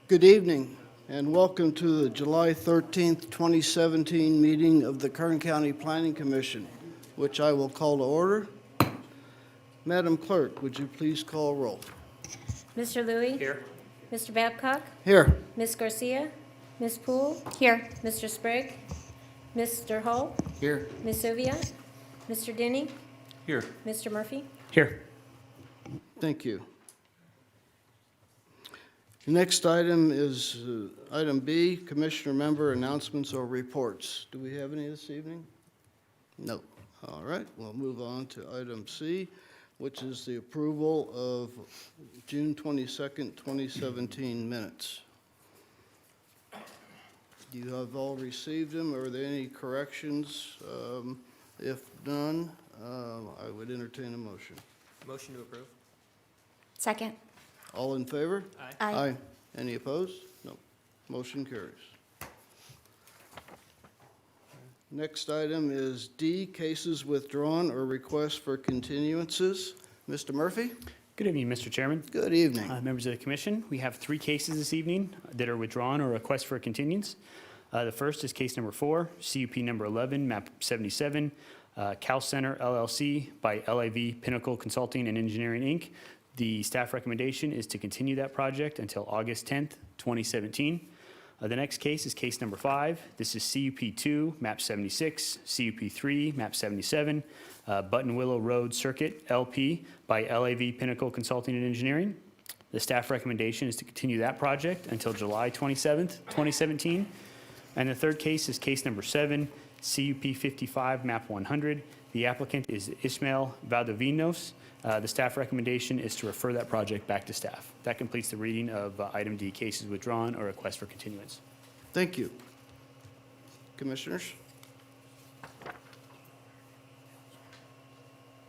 Good evening, and welcome to the July 13th, 2017 meeting of the Kern County Planning Commission, which I will call to order. Madam Clerk, would you please call roll? Mr. Louie? Here. Mr. Babcock? Here. Ms. Garcia? Ms. Poole? Here. Mr. Sprague? Mr. Hull? Here. Ms. Sylvia? Mr. Denny? Here. Mr. Murphy? Here. Thank you. The next item is item B, Commissioner Member Announcements or Reports. Do we have any this evening? No. All right, we'll move on to item C, which is the approval of June 22nd, 2017 minutes. You have all received them. Are there any corrections? If none, I would entertain a motion. Motion to approve. Second. All in favor? Aye. Any opposed? No. Motion carries. Next item is D, cases withdrawn or requests for continuances. Mr. Murphy? Good evening, Mr. Chairman. Good evening. Members of the commission, we have 3 cases this evening that are withdrawn or request for continuance. The first is case number 4, CUP number 11, map 77, Cal Center LLC by LAV Pinnacle Consulting and Engineering, Inc. The staff recommendation is to continue that project until August 10th, 2017. The next case is case number 5. This is CUP 2, map 76, CUP 3, map 77, Button Willow Road Circuit LP by LAV Pinnacle Consulting and Engineering. The staff recommendation is to continue that project until July 27th, 2017. And the third case is case number 7, CUP 55, map 100. The applicant is Ismael Valdovinos. The staff recommendation is to refer that project back to staff. That completes the reading of item D, cases withdrawn or request for continuance. Thank you. Commissioners?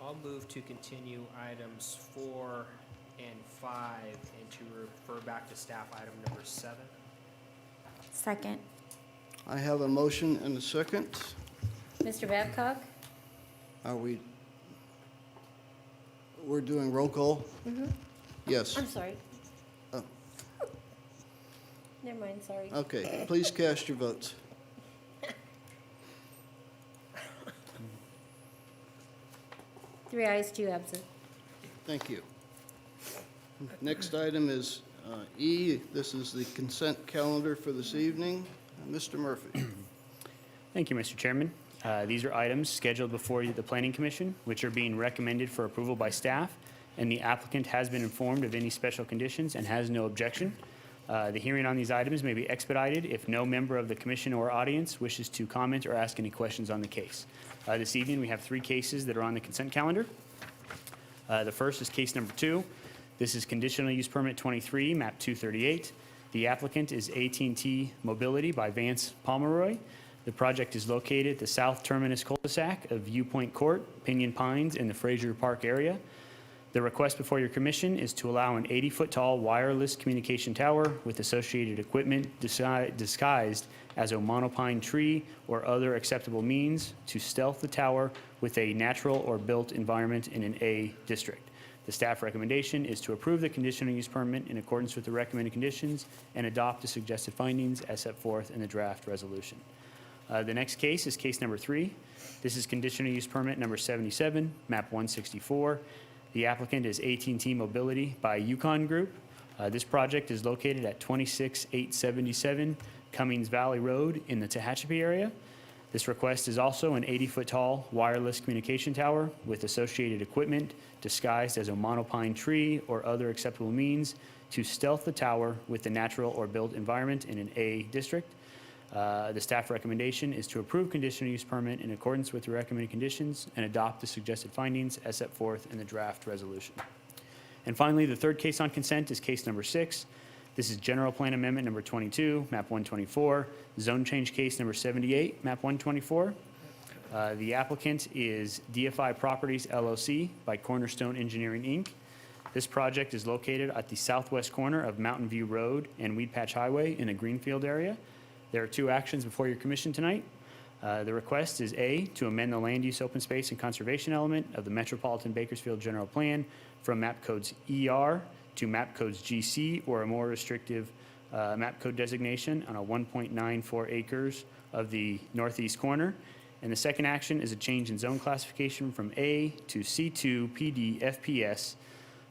I'll move to continue items 4 and 5 and to refer back to staff item number 7. Second. I have a motion and a second. Mr. Babcock? We're doing roll call? Yes. I'm sorry. Oh. Never mind, sorry. Okay, please cast your votes. Three ayes, 2 absent. Thank you. Next item is E. This is the consent calendar for this evening. Mr. Murphy. Thank you, Mr. Chairman. These are items scheduled before the Planning Commission, which are being recommended for approval by staff, and the applicant has been informed of any special conditions and has no objection. The hearing on these items may be expedited if no member of the commission or audience wishes to comment or ask any questions on the case. This evening, we have 3 cases that are on the consent calendar. The first is case number 2. This is conditional use permit 23, map 238. The applicant is AT&T Mobility by Vance Pomeroy. The project is located at the south terminus cul-de-sac of Viewpoint Court, Pinyon Pines, in the Frazier Park area. The request before your commission is to allow an 80-foot tall wireless communication tower with associated equipment disguised as a monopine tree or other acceptable means to stealth the tower with a natural or built environment in an A district. The staff recommendation is to approve the conditional use permit in accordance with the recommended conditions and adopt the suggested findings as set forth in the draft resolution. The next case is case number 3. This is conditional use permit number 77, map 164. The applicant is AT&T Mobility by Yukon Group. This project is located at 26877 Cummings Valley Road in the Tehachapi area. This request is also an 80-foot tall wireless communication tower with associated equipment disguised as a monopine tree or other acceptable means to stealth the tower with the natural or built environment in an A district. The staff recommendation is to approve conditional use permit in accordance with the recommended conditions and adopt the suggested findings as set forth in the draft resolution. And finally, the third case on consent is case number 6. This is general plan amendment number 22, map 124, zone change case number 78, map 124. The applicant is DFI Properties LLC by Cornerstone Engineering, Inc. This project is located at the southwest corner of Mountain View Road and Weed Patch Highway in a greenfield area. There are 2 actions before your commission tonight. The request is A, to amend the land use, open space, and conservation element of the Metropolitan Bakersfield General Plan from map codes ER to map codes GC or a more restrictive map code designation on a 1.94 acres of the northeast corner. And the second action is a change in zone classification from A to C2 PD FPS,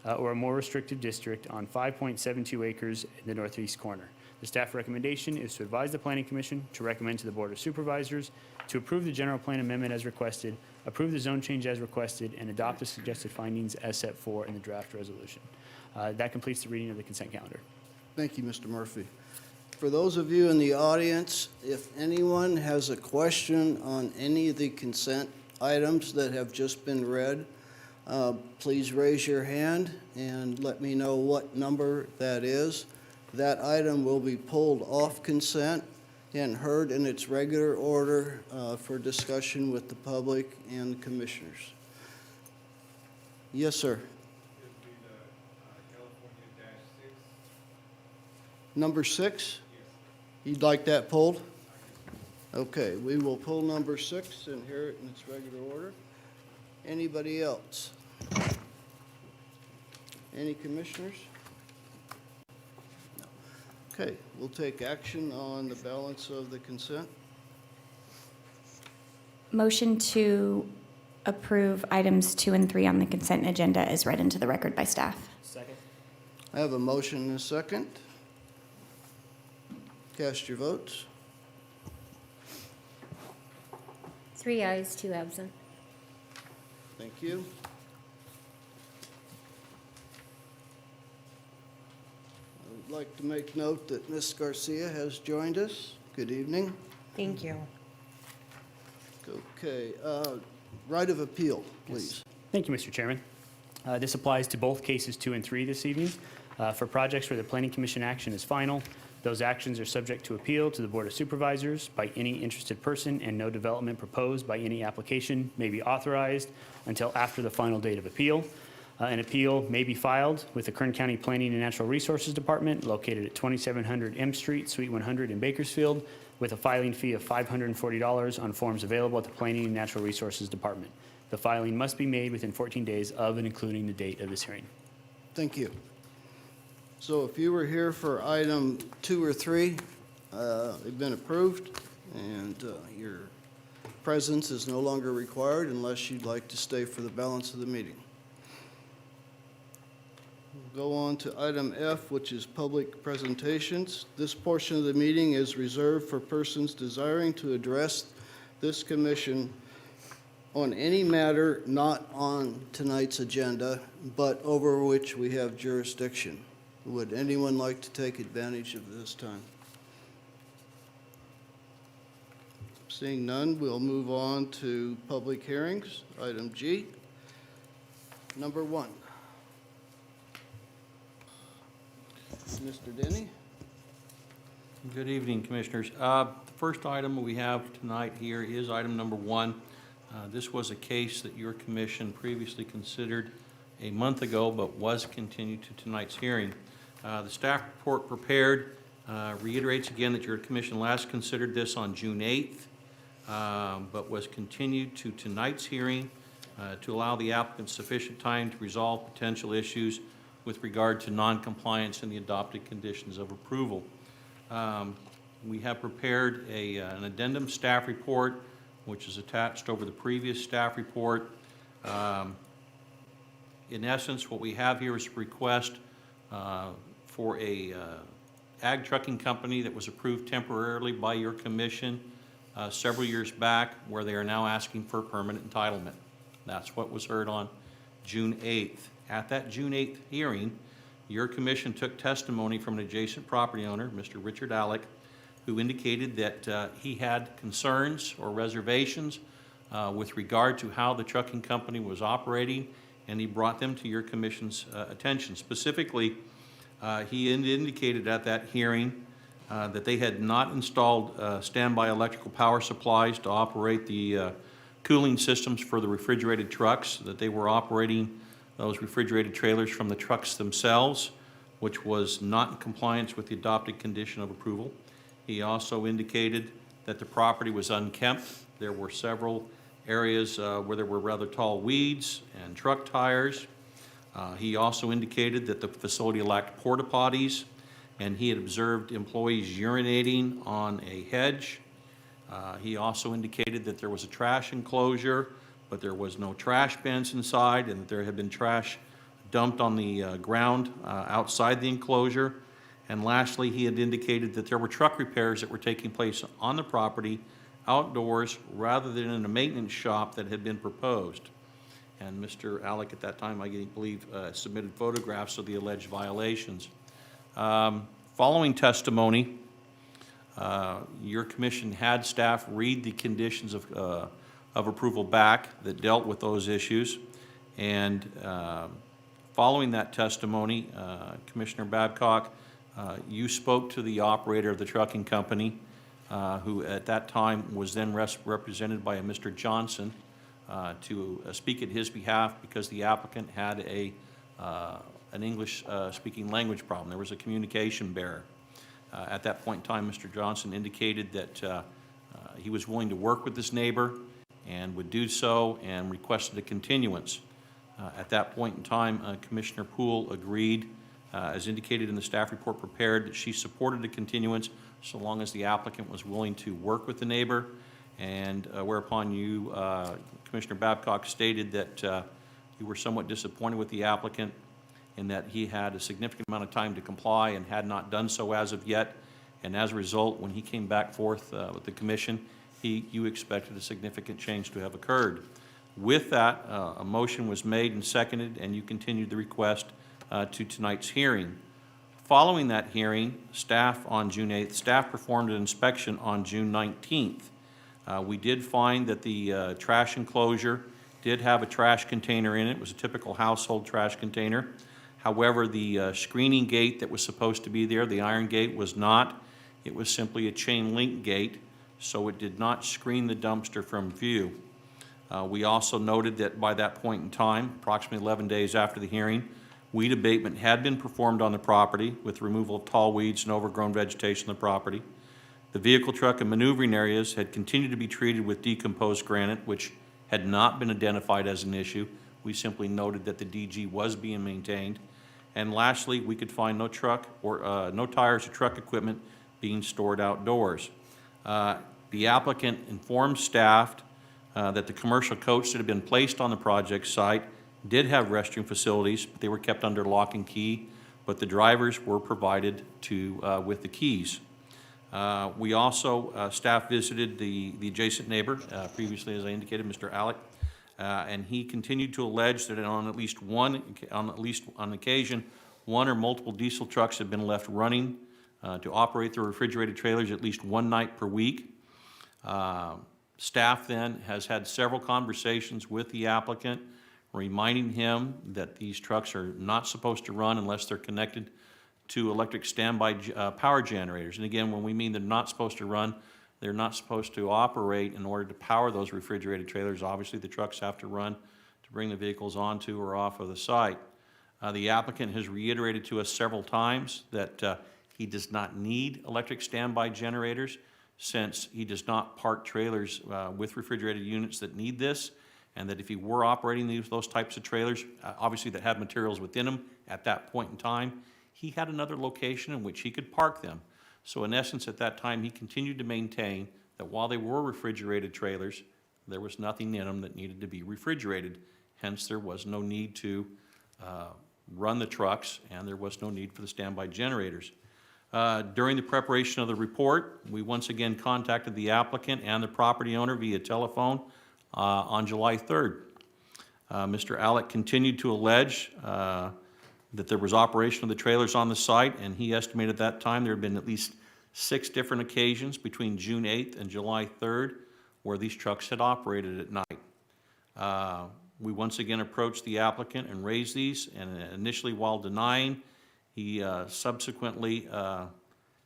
or a more restrictive district on 5.72 acres in the northeast corner. The staff recommendation is to advise the Planning Commission to recommend to the Board of Supervisors to approve the general plan amendment as requested, approve the zone change as requested, and adopt the suggested findings as set forth in the draft resolution. That completes the reading of the consent calendar. Thank you, Mr. Murphy. For those of you in the audience, if anyone has a question on any of the consent items that have just been read, please raise your hand and let me know what number that is. That item will be pulled off consent and heard in its regular order for discussion with the public and the commissioners. Yes, sir. It'd be the California -6. Number 6? Yes. You'd like that pulled? Okay, we will pull number 6 and hear it in its regular order. Anybody else? Any commissioners? No. Okay, we'll take action on the balance of the consent. Motion to approve items 2 and 3 on the consent agenda is read into the record by staff. Second? I have a motion and a second. Cast your votes. 3 ayes, 2 absent. Thank you. I would like to make note that Ms. Garcia has joined us. Good evening. Thank you. Okay, right of appeal, please. Thank you, Mr. Chairman. This applies to both cases 2 and 3 this evening. For projects where the Planning Commission action is final, those actions are subject to appeal to the Board of Supervisors by any interested person, and no development proposed by any application may be authorized until after the final date of appeal. An appeal may be filed with the Kern County Planning and Natural Resources Department located at 2700 M Street, Suite 100 in Bakersfield, with a filing fee of $540 on forms available at the Planning and Natural Resources Department. The filing must be made within 14 days of and including the date of this hearing. Thank you. So if you were here for item 2 or 3, they've been approved, and your presence is no longer required unless you'd like to stay for the balance of the meeting. We'll go on to item F, which is public presentations. This portion of the meeting is reserved for persons desiring to address this commission on any matter not on tonight's agenda, but over which we have jurisdiction. Would anyone like to take advantage of this time? Seeing none, we'll move on to public hearings. Item G, number 1. Mr. Denny? Good evening, Commissioners. The first item we have tonight here is item number 1. This was a case that your commission previously considered a month ago, but was continued to tonight's hearing. The staff report prepared reiterates again that your commission last considered this on June 8th, but was continued to tonight's hearing to allow the applicant sufficient time to resolve potential issues with regard to noncompliance in the adopted conditions of approval. We have prepared an addendum staff report, which is attached over the previous staff report. In essence, what we have here is a request for a ag trucking company that was approved temporarily by your commission several years back, where they are now asking for permanent entitlement. That's what was heard on June 8th. At that June 8th hearing, your commission took testimony from an adjacent property owner, Mr. Richard Alec, who indicated that he had concerns or reservations with regard to how the trucking company was operating, and he brought them to your commission's attention. Specifically, he indicated at that hearing that they had not installed standby electrical power supplies to operate the cooling systems for the refrigerated trucks, that they were operating those refrigerated trailers from the trucks themselves, which was not in compliance with the adopted condition of approval. He also indicated that the property was unkempt. There were several areas where there were rather tall weeds and truck tires. He also indicated that the facility lacked porta potties, and he had observed employees urinating on a hedge. He also indicated that there was a trash enclosure, but there was no trash bins inside, and that there had been trash dumped on the ground outside the enclosure. And lastly, he had indicated that there were truck repairs that were taking place on the property, outdoors, rather than in a maintenance shop that had been proposed. And Mr. Alec, at that time, I believe, submitted photographs of the alleged violations. Following testimony, your commission had staff read the conditions of approval back that dealt with those issues. And following that testimony, Commissioner Babcock, you spoke to the operator of the trucking company, who at that time was then represented by a Mr. Johnson, to speak at his behalf because the applicant had an English speaking language problem. There was a communication barrier. At that point in time, Mr. Johnson indicated that he was willing to work with this neighbor and would do so, and requested a continuance. At that point in time, Commissioner Poole agreed, as indicated in the staff report prepared, that she supported the continuance so long as the applicant was willing to work with the neighbor, and whereupon you, Commissioner Babcock, stated that you were somewhat disappointed with the applicant in that he had a significant amount of time to comply and had not done so as of yet, and as a result, when he came back forth with the commission, you expected a significant change to have occurred. With that, a motion was made and seconded, and you continued the request to tonight's hearing. Following that hearing, staff on June 8th, staff performed an inspection on June 19th. We did find that the trash enclosure did have a trash container in it. It was a typical household trash container. However, the screening gate that was supposed to be there, the iron gate, was not. It was simply a chain link gate, so it did not screen the dumpster from view. We also noted that by that point in time, approximately 11 days after the hearing, weed abatement had been performed on the property with removal of tall weeds and overgrown vegetation on the property. The vehicle, truck, and maneuvering areas had continued to be treated with decomposed granite, which had not been identified as an issue. We simply noted that the DG was being maintained. And lastly, we could find no truck or no tires or truck equipment being stored outdoors. The applicant informed staff that the commercial coach that had been placed on the project site did have restroom facilities, but they were kept under lock and key, but the drivers were provided with the keys. We also, staff visited the adjacent neighbor, previously, as I indicated, Mr. Alec, and he continued to allege that on at least on occasion, one or multiple diesel trucks had been left running to operate the refrigerated trailers at least one night per week. Staff then has had several conversations with the applicant, reminding him that these trucks are not supposed to run unless they're connected to electric standby power generators. And again, when we mean they're not supposed to run, they're not supposed to operate in order to power those refrigerated trailers. Obviously, the trucks have to run to bring the vehicles onto or off of the site. The applicant has reiterated to us several times that he does not need electric standby generators, since he does not park trailers with refrigerated units that need this, and that if he were operating those types of trailers, obviously that had materials within them at that point in time, he had another location in which he could park them. So in essence, at that time, he continued to maintain that while they were refrigerated trailers, there was nothing in them that needed to be refrigerated. Hence, there was no need to run the trucks, and there was no need for the standby generators. During the preparation of the report, we once again contacted the applicant and the property owner via telephone on July 3rd. Mr. Alec continued to allege that there was operation of the trailers on the site, and he estimated at that time there had been at least 6 different occasions between June 8th and July 3rd where these trucks had operated at night. We once again approached the applicant and raised these, and initially, while denying, he subsequently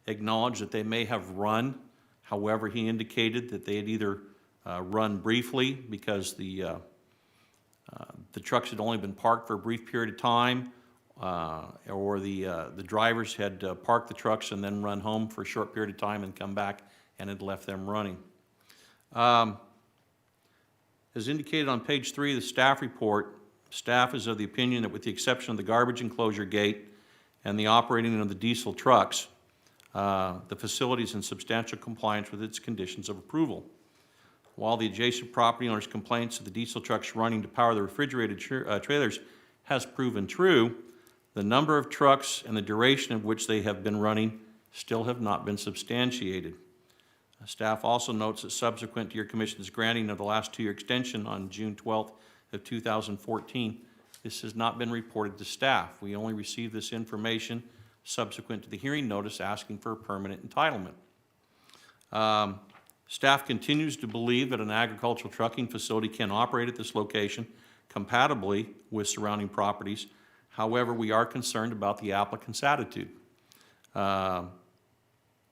acknowledged that they may have run. However, he indicated that they had either run briefly because the trucks had only been parked for a brief period of time, or the drivers had parked the trucks and then run home for a short period of time and come back and had left them running. As indicated on page 3 of the staff report, staff is of the opinion that with the exception of the garbage enclosure gate and the operating of the diesel trucks, the facility is in substantial compliance with its conditions of approval. While the adjacent property owner's complaints of the diesel trucks running to power the refrigerated trailers has proven true, the number of trucks and the duration of which they have been running still have not been substantiated. Staff also notes that subsequent to your commission's granting of the last 2-year extension on June 12th of 2014, this has not been reported to staff. We only received this information subsequent to the hearing notice asking for a permanent entitlement. Staff continues to believe that an agricultural trucking facility can operate at this location compatibly with surrounding properties. However, we are concerned about the applicant's attitude.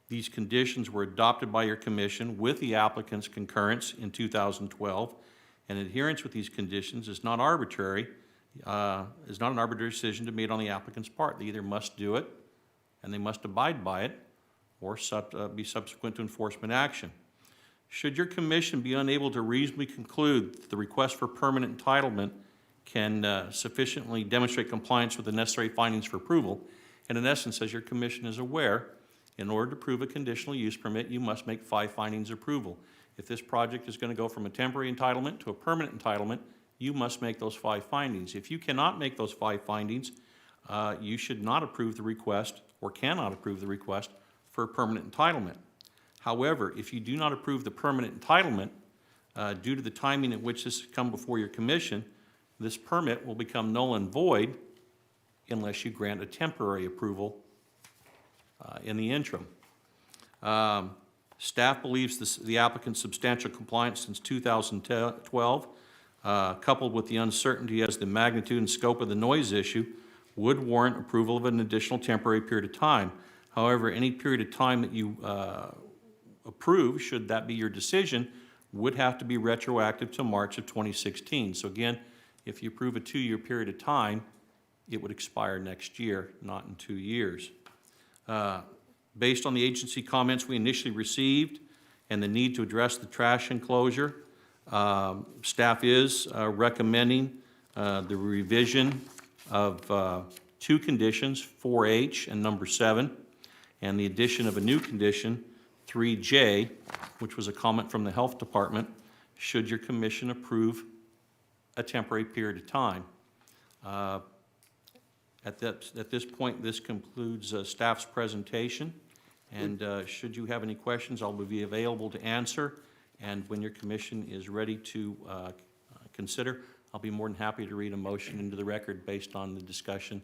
These conditions were adopted by your commission with the applicant's concurrence in 2012, and adherence with these conditions is not arbitrary, is not an arbitrary decision to be made on the applicant's part. They either must do it, and they must abide by it, or be subsequent to enforcement action. Should your commission be unable to reasonably conclude that the request for permanent entitlement can sufficiently demonstrate compliance with the necessary findings for approval, and in essence, as your commission is aware, in order to prove a conditional use permit, you must make 5 findings of approval. If this project is going to go from a temporary entitlement to a permanent entitlement, you must make those 5 findings. If you cannot make those 5 findings, you should not approve the request or cannot approve the request for a permanent entitlement. However, if you do not approve the permanent entitlement, due to the timing at which this has come before your commission, this permit will become null and void unless you grant a temporary approval in the interim. Staff believes the applicant's substantial compliance since 2012, coupled with the uncertainty as the magnitude and scope of the noise issue, would warrant approval of an additional temporary period of time. However, any period of time that you approve, should that be your decision, would have to be retroactive to March of 2016. So again, if you approve a 2-year period of time, it would expire next year, not in 2 years. Based on the agency comments we initially received and the need to address the trash enclosure, staff is recommending the revision of 2 conditions, 4H and number 7, and the addition of a new condition, 3J, which was a comment from the Health Department, should your commission approve a temporary period of time. At this point, this concludes staff's presentation, and should you have any questions, I'll be available to answer, and when your commission is ready to consider, I'll be more than happy to read a motion into the record based on the discussion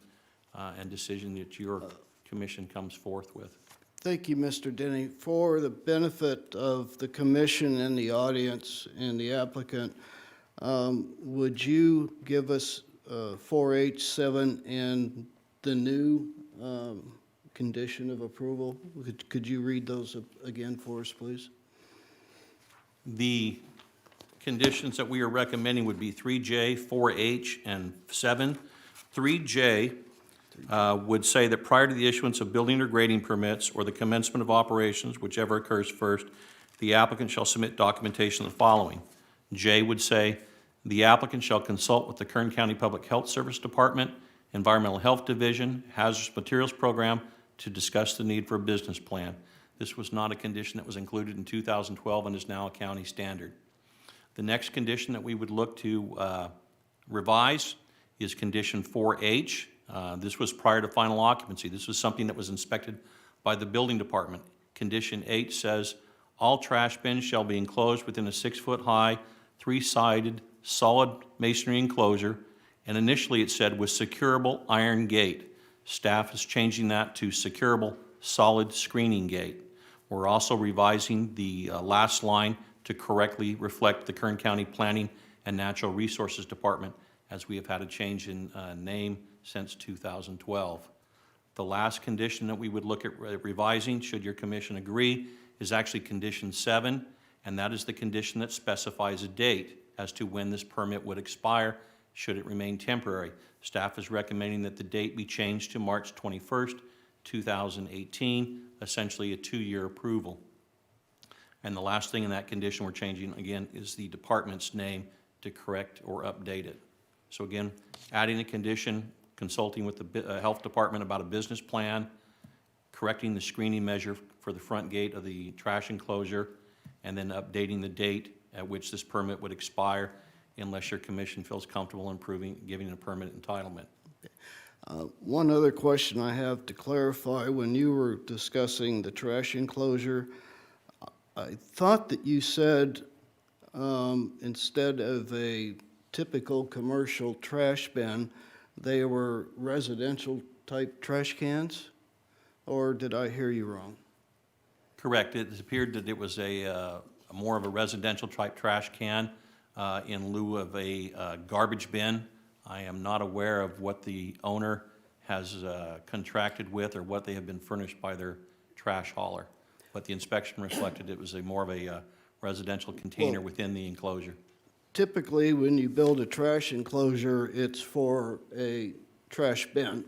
and decision that your commission comes forth with. Thank you, Mr. Denny. For the benefit of the commission and the audience and the applicant, would you give us 4H, 7, and the new condition of approval? Could you read those again for us, please? The conditions that we are recommending would be 3J, 4H, and 7. 3J would say that prior to the issuance of building or grading permits or the commencement of operations, whichever occurs first, the applicant shall submit documentation of the following. J would say, the applicant shall consult with the Kern County Public Health Service Department, Environmental Health Division, Hazardous Materials Program to discuss the need for a business plan. This was not a condition that was included in 2012 and is now a county standard. The next condition that we would look to revise is condition 4H. This was prior to final occupancy. This was something that was inspected by the building department. Condition 8 says, all trash bins shall be enclosed within a 6-foot-high, 3-sided, solid masonry enclosure, and initially it said with securable iron gate. Staff is changing that to securable solid screening gate. We're also revising the last line to correctly reflect the Kern County Planning and Natural Resources Department, as we have had a change in name since 2012. The last condition that we would look at revising, should your commission agree, is actually condition 7, and that is the condition that specifies a date as to when this permit would expire, should it remain temporary. Staff is recommending that the date be changed to March 21st, 2018, essentially a 2-year approval. And the last thing in that condition we're changing, again, is the department's name to correct or update it. So again, adding a condition consulting with the health department about a business plan, correcting the screening measure for the front gate of the trash enclosure, and then updating the date at which this permit would expire unless your commission feels comfortable giving a permit entitlement. One other question I have to clarify, when you were discussing the trash enclosure, I thought that you said instead of a typical commercial trash bin, they were residential-type trash cans? Or did I hear you wrong? Correct. It appeared that it was a more of a residential-type trash can in lieu of a garbage bin. I am not aware of what the owner has contracted with or what they have been furnished by their trash hauler. But the inspection reflected it was more of a residential container within the enclosure. Typically, when you build a trash enclosure, it's for a trash bin,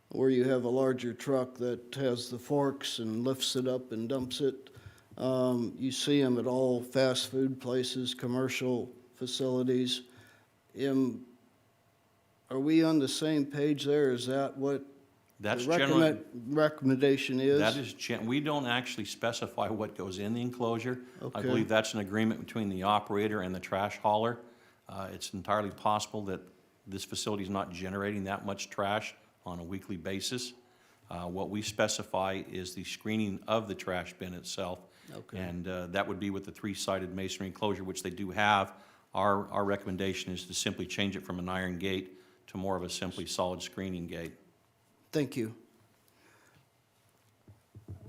where you have a larger truck that has the forks and lifts it up and dumps it. You see them at all fast food places, commercial facilities. Are we on the same page there? Is that what That's the generally, recommendation is? that is, we don't actually specify what goes in the enclosure. I Okay. believe that's an agreement between the operator and the trash hauler. It's entirely possible that this facility is not generating that much trash on a weekly basis. What we specify is the screening of the trash bin itself. Okay. And that would be with the three-sided masonry enclosure, which they do have. Our recommendation is to simply change it from an iron gate to more of a simply solid screening gate. Thank you.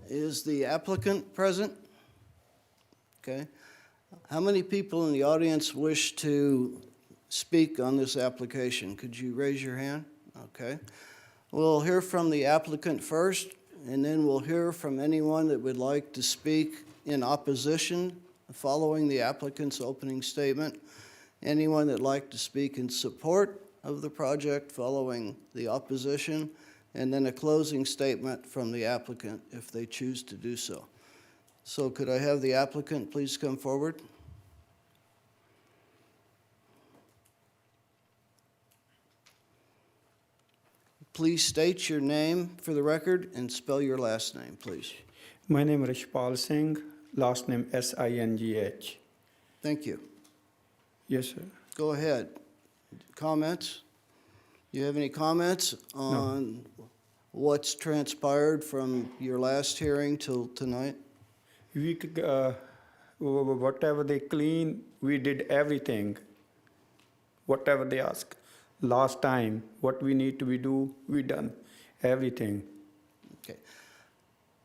Is the applicant present? Okay. How many people in the audience wish to speak on this application? Could you raise your hand? Okay. We'll hear from the applicant first, and then we'll hear from anyone that would like to speak in opposition following the applicant's opening statement. Anyone that'd like to speak in support of the project following the opposition, and then a closing statement from the applicant if they choose to do so. So could I have the applicant please come forward? Please state your name for the record and spell your last name, please. My name is Rishpal Singh, last name Singh. Thank you. Yes, sir. Go ahead. Comments? You have any comments on what's transpired from your last hearing till tonight? Whatever they clean, we did everything. Whatever they ask. Last time, what we need to do, we done everything. Okay.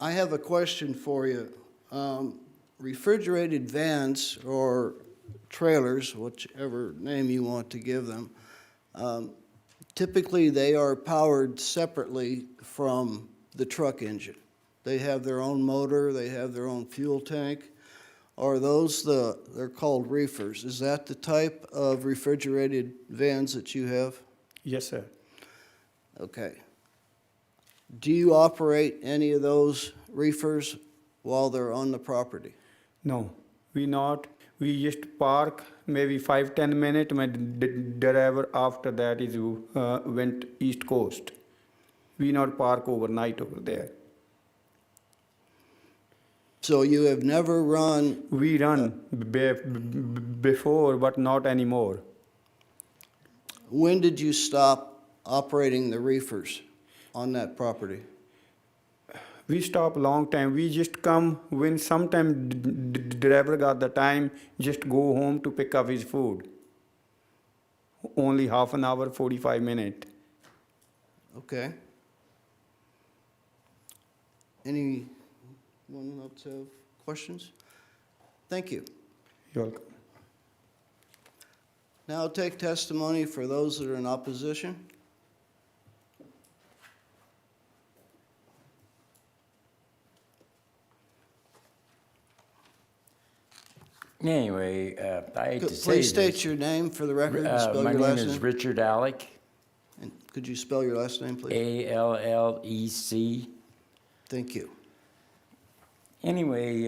I have a question for you. Refrigerated vans or trailers, whichever name you want to give them, typically they are powered separately from the truck engine. They have their own motor, they have their own fuel tank. Are those they're called reefers? Is that the type of refrigerated vans that you have? Yes, sir. Okay. Do you operate any of those reefers while they're on the property? No, we not. We just park maybe 5-10 minutes. My driver after that is went East Coast. We not park overnight over there. So you have never run, We run before, but not anymore. when did you stop operating the reefers on that property? We stop long time. We just come when sometime driver got the time, just go home to pick up his food. Only half an hour, 45 minutes. Okay. Anyone else have questions? Thank you. You're welcome. Now I'll take testimony for those that are in opposition. Anyway, I hate to say Please state this. your name for the record and spell My your name last is name. Richard Alec, And could you spell your last name, please? Allec. Thank you. Anyway,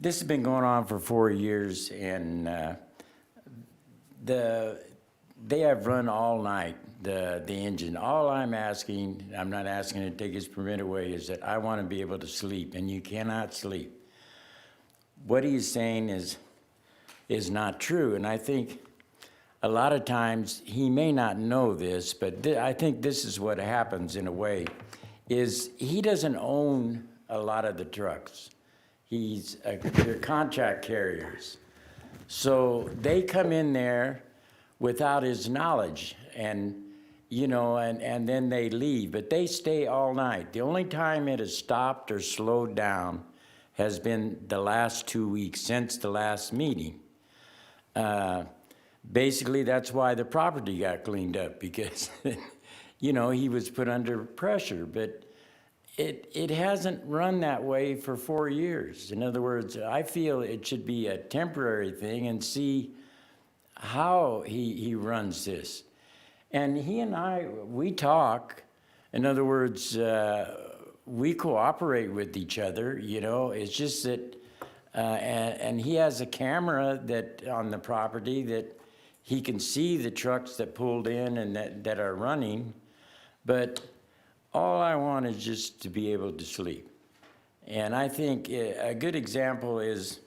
this has been going on for 4 years, and the they have run all night, the engine. All I'm asking, I'm not asking to take his permit away, is that I want to be able to sleep, and you cannot sleep. What he's saying is not true, and I think a lot of times he may not know this, but I think this is what happens in a way, is he doesn't own a lot of the trucks. They're contract carriers. So they come in there without his knowledge, and and then they leave, but they stay all night. The only time it has stopped or slowed down has been the last 2 weeks since the last meeting. Basically, that's why the property got cleaned up, because he was put under pressure, but it hasn't run that way for 4 years. In other words, I feel it should be a temporary thing and see how he runs this. And he and we talk. In other words, we cooperate with each other, It's just that, and he has a camera that on the property that he can see the trucks that pulled in and that are running. But all I want is just to be able to sleep. And I think a good example is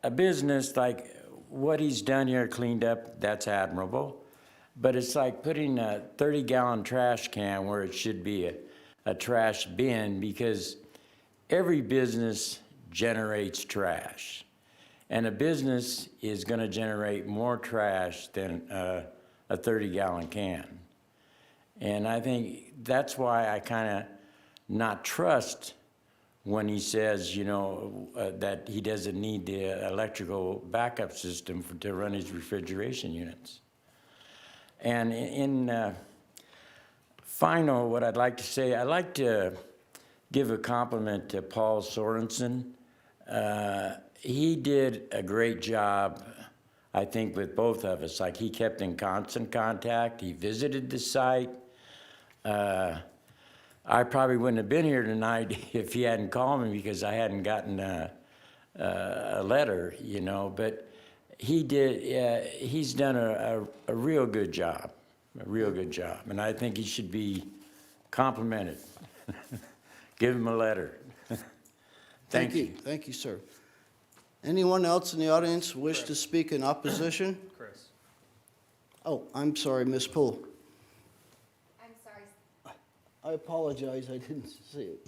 a business like what he's done here, cleaned up, that's admirable. But it's like putting a 30-gallon trash can where it should be a trash bin, because every business generates trash. And a business is going to generate more trash than a 30-gallon can. And I think that's why I kind of not trust when he says, that he doesn't need the electrical backup system to run his refrigeration units. And in final, what I'd like to say, I'd like to give a compliment to Paul Sorensen. He did a great job, I think, with both of us. Like, he kept in constant contact. He visited the site. I probably wouldn't have been here tonight if he hadn't called me, because I hadn't gotten a letter, But he did. He's done a real good job, and I think he should be complimented. Give him a letter. Thank you. Thank you, sir. Anyone else in the audience wish to speak in opposition? Chris. Oh, I'm sorry, Ms. Poole. I'm sorry. I apologize, I didn't see it.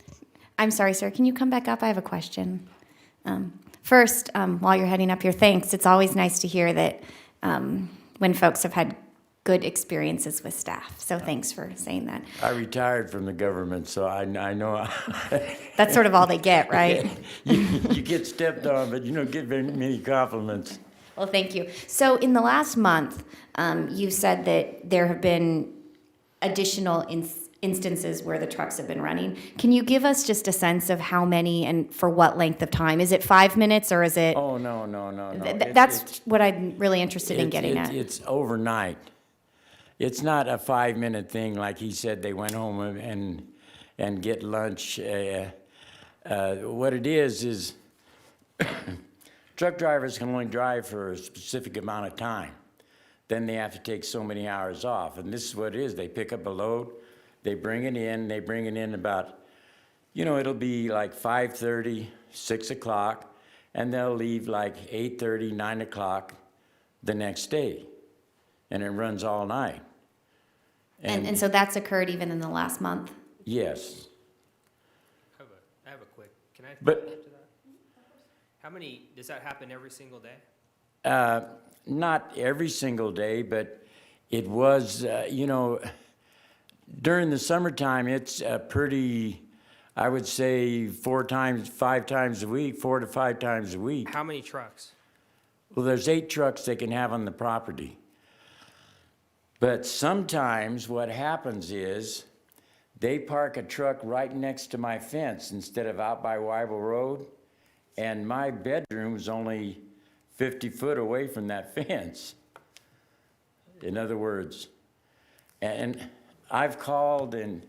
I'm sorry, sir. Can you come back up? I have a question. First, while you're heading up here, thanks. It's always nice to hear that when folks have had good experiences with staff. So thanks for saying that. I retired from the government, so I know. That's sort of all they get, right? you get stepped on, but you don't get very many compliments. Well, thank you. So in the last month, you said that there have been additional instances where the trucks have been running. Can you give us just a sense of how many and for what length of time? Is it 5 minutes or is it? Oh, no. That's what I'm really interested in getting at. It's overnight. It's not a 5-minute thing like he said they went home and get lunch. What it is truck drivers can only drive for a specific amount of time. Then they have to take so many hours off. And this is what it is. They pick up a load, they bring it in about, it'll be like 5:30, 6 o'clock, and they'll leave like 8:30, 9 o'clock the next day. And it runs all night. And so that's occurred even in the last month? Yes. I have a quick, can I But- follow up to that? How many, does that happen every single day? Not every single day, but it was, during the summertime, it's pretty, I would say 4 to 5 times a week. How many trucks? Well, there's 8 trucks they can have on the property. But sometimes what happens is they park a truck right next to my fence instead of out by Weibel Road, and my bedroom's only 50 foot away from that fence. In other words, and I've called and,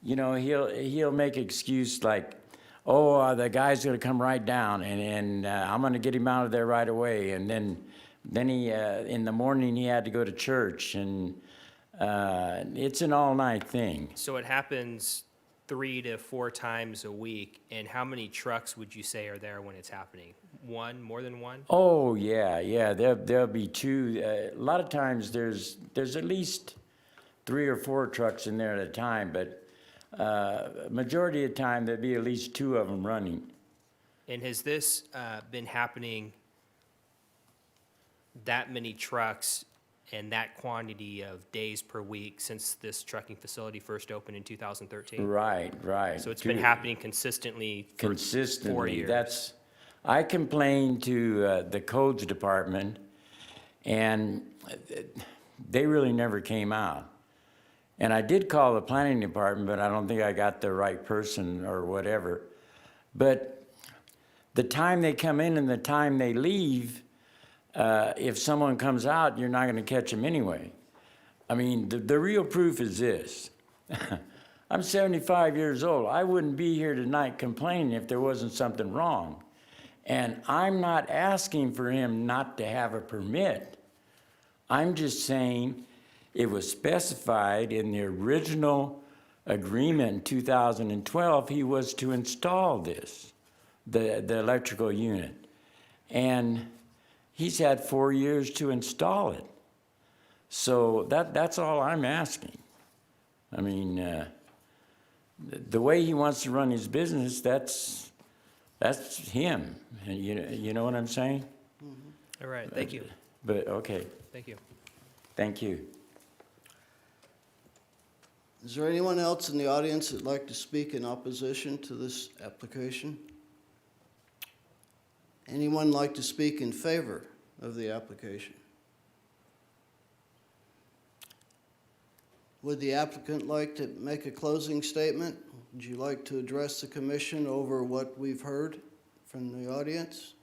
he'll make excuse like, oh, the guy's gonna come right down and I'm gonna get him out of there right away. And then Then in the morning, he had to go to church, and it's an all-night thing. So it happens 3 to 4 times a week, and how many trucks would you say are there when it's happening? One, more than one? Oh, yeah, there'll be two. A lot of times, there's at least 3 or 4 trucks in there at a time, but majority of the time, there'll be at least 2 of them running. And has this been happening, that many trucks and that quantity of days per week since this trucking facility first opened in 2013? Right. So it's been happening consistently for 4 Consistently. years? I complained to the codes department, and they really never came out. And I did call the planning department, but I don't think I got the right person or whatever. But the time they come in and the time they leave, if someone comes out, you're not going to catch them anyway. I mean, the real proof is this. I'm 75 years old. I wouldn't be here tonight complaining if there wasn't something wrong. And I'm not asking for him not to have a permit. I'm just saying it was specified in the original agreement in 2012 he was to install this, the electrical unit. And he's had 4 years to install it. So that's all I'm asking. I mean, the way he wants to run his business, that's him. And you know what I'm saying? All right, thank you. But, okay, Thank you. thank you. Is there anyone else in the audience that'd like to speak in opposition to this application? Anyone like to speak in favor of the application? Would the applicant like to make a closing statement? Would you like to address the commission over what we've heard from the audience?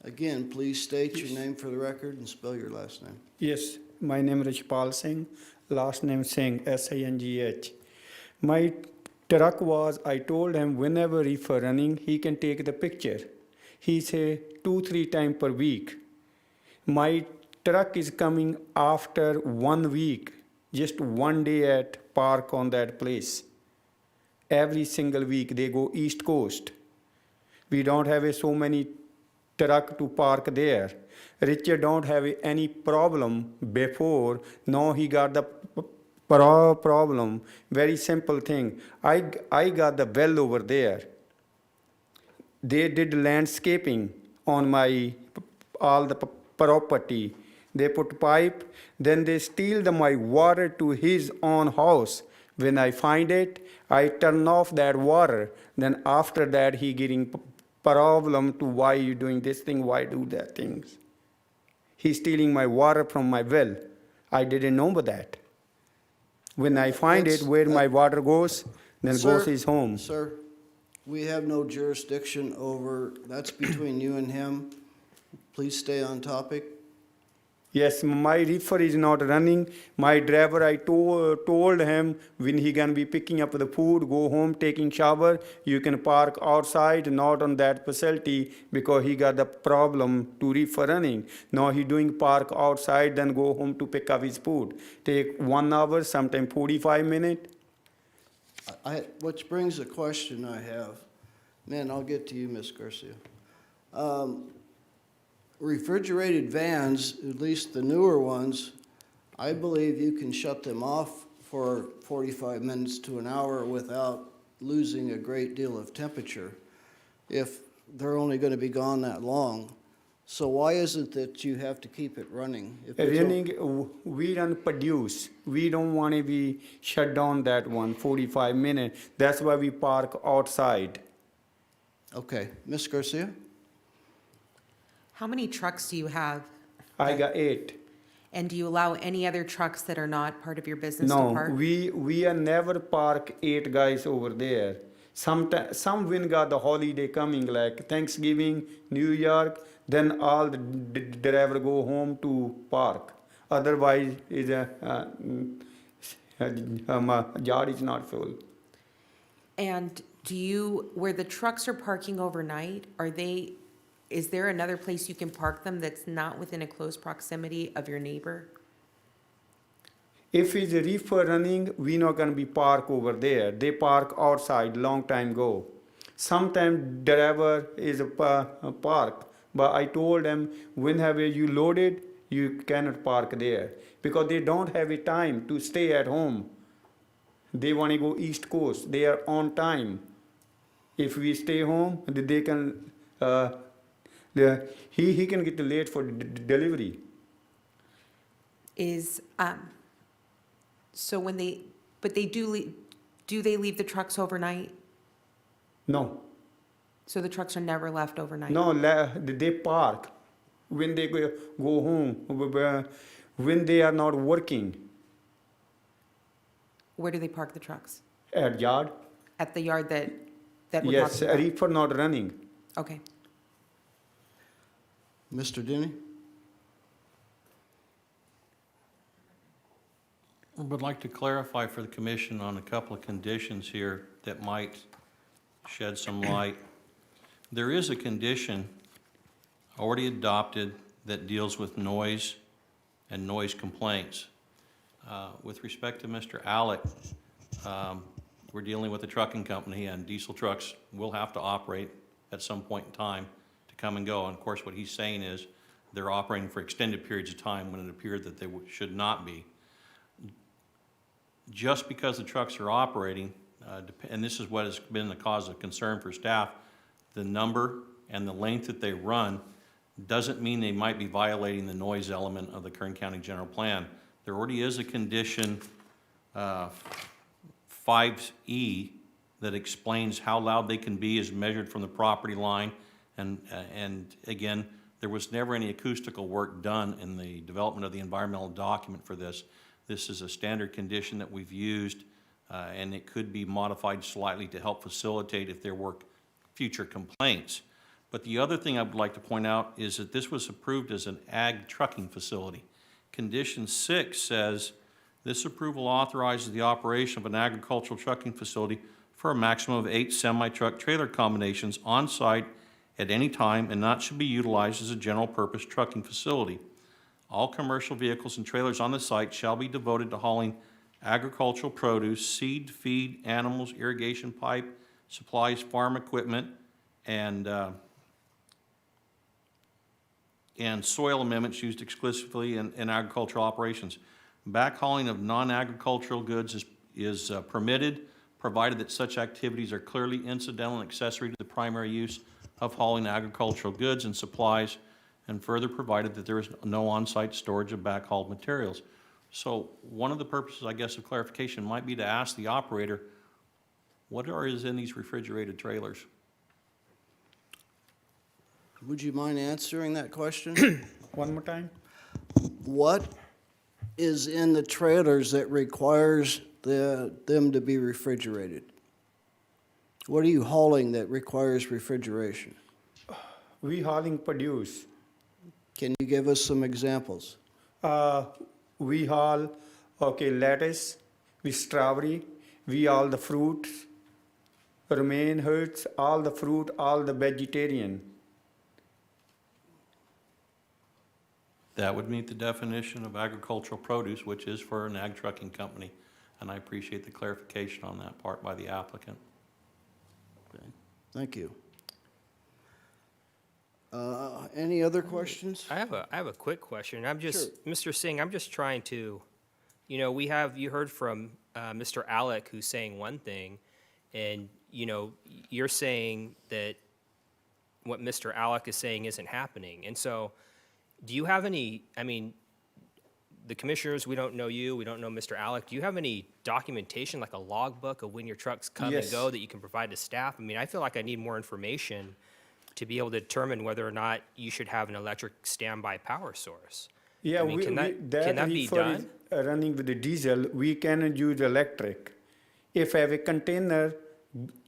Again, please state your name for the record and spell your last name. Yes, my name is Rishpal Singh, last name Singh, S-I-N-G-H. My truck was, I told him whenever if running, he can take the picture. He say 2-3 times per week. My truck is coming after 1 week, just 1 day at park on that place. Every single week they go East Coast. We don't have so many truck to park there. Richard don't have any problem before. Now he got the problem. Very simple thing. I got the well over there. They did landscaping on my all the property. They put pipe. Then they steal my water to his own house. When I find it, I turn off that water. Then after that, he getting problem to why you doing this thing, why do that things. He's stealing my water from my well. I didn't know about that. When I find it where my water goes, then Sir, goes his home. Sir, we have no jurisdiction over, that's between you and him. Please stay on topic. Yes, my reefer is not running. My driver, I told him when he gonna be picking up the food, go home, taking shower, you can park outside, not on that facility, because he got the problem to reefer running. Now he doing park outside, then go home to pick up his food. Take 1 hour, sometime 45 minutes. Which brings a question I have. Man, I'll get to you, Ms. Garcia. Refrigerated vans, at least the newer ones, I believe you can shut them off for 45 minutes to an hour without losing a great deal of temperature if they're only going to be gone that long. So why is it that you have to keep it running? If it's Running, we don't produce. We don't want to be shut down that one, 45 minutes. That's why we park outside. Okay, Ms. Garcia? How many trucks do you have? I got 8. And do you allow any other trucks that are not part of your business to No, park? we are never park 8 guys over there. Some when got the holiday coming like Thanksgiving, New York, then all the driver go home to park. Otherwise, yard is not full. And where the trucks are parking overnight, is there another place you can park them that's not within a close proximity of your neighbor? If it's a reefer running, we not gonna be park over there. They park outside long time ago. Sometimes driver is a park, but I told them whenever you loaded, you cannot park there because they don't have a time to stay at home. They want to go East Coast. They are on time. If we stay home, they can. He can get late for delivery. So when they do they leave the trucks overnight? No, So the trucks are never left overnight? no, they park when they go home, when they are not working Where do they park the trucks? at yard. At the yard that we're Yes, talking about? reefer not running. Okay. Mr. Denny? I would like to clarify for the commission on a couple of conditions here that might shed some light. There is a condition already adopted that deals with noise and noise complaints. With respect to Mr. Alec, we're dealing with a trucking company, and diesel trucks will have to operate at some point in time to come and go. And of course, what he's saying is they're operating for extended periods of time when it appeared that they should not be. Just because the trucks are operating, and this is what has been the cause of concern for staff, the number and the length that they run doesn't mean they might be violating the noise element of the Kern County General Plan. There already is a condition, 5E, that explains how loud they can be as measured from the property line. And again, there was never any acoustical work done in the development of the environmental document for this. This is a standard condition that we've used, and it could be modified slightly to help facilitate if there were future complaints. But the other thing I would like to point out is that this was approved as an ag trucking facility. Condition 6 says, this approval authorizes the operation of an agricultural trucking facility for a maximum of 8 semi-truck trailer combinations on site at any time and not should be utilized as a general purpose trucking facility. All commercial vehicles and trailers on the site shall be devoted to hauling agricultural produce, seed, feed, animals, irrigation pipe, supplies, farm equipment, and soil amendments used exclusively in agricultural operations. Backhauling of non-agricultural goods is permitted, provided that such activities are clearly incidental and accessory to the primary use of hauling agricultural goods and supplies, and further provided that there is no on-site storage of backhauled materials. So one of the purposes, I guess, of clarification might be to ask the operator, what is in these refrigerated trailers? Would you mind answering that question? One more time. What is in the trailers that requires them to be refrigerated? What are you hauling that requires refrigeration? We hauling produce. Can you give us some examples? We haul, lettuce, we strawberry, we all the fruits, romaine herbs, all the fruit, all the vegetarian. That would meet the definition of agricultural produce, which is for an ag trucking company. And I appreciate the clarification on that part by the applicant. Okay, thank you. Any other questions? I have a quick question. I'm just, Sure. Mr. Singh, I'm just trying to, you heard from Mr. Alec who's saying one thing, and, you're saying that what Mr. Alec is saying isn't happening. And so, do you have any, the commissioners, we don't know you, we don't know Mr. Alec, do you have any documentation, like a logbook of when your trucks come and Yes. go that you can provide to staff? I feel like I need more information to be able to determine whether or not you should have an electric standby power source. Yeah, can that be reefer done? is running with the diesel, we cannot use electric. If have a container,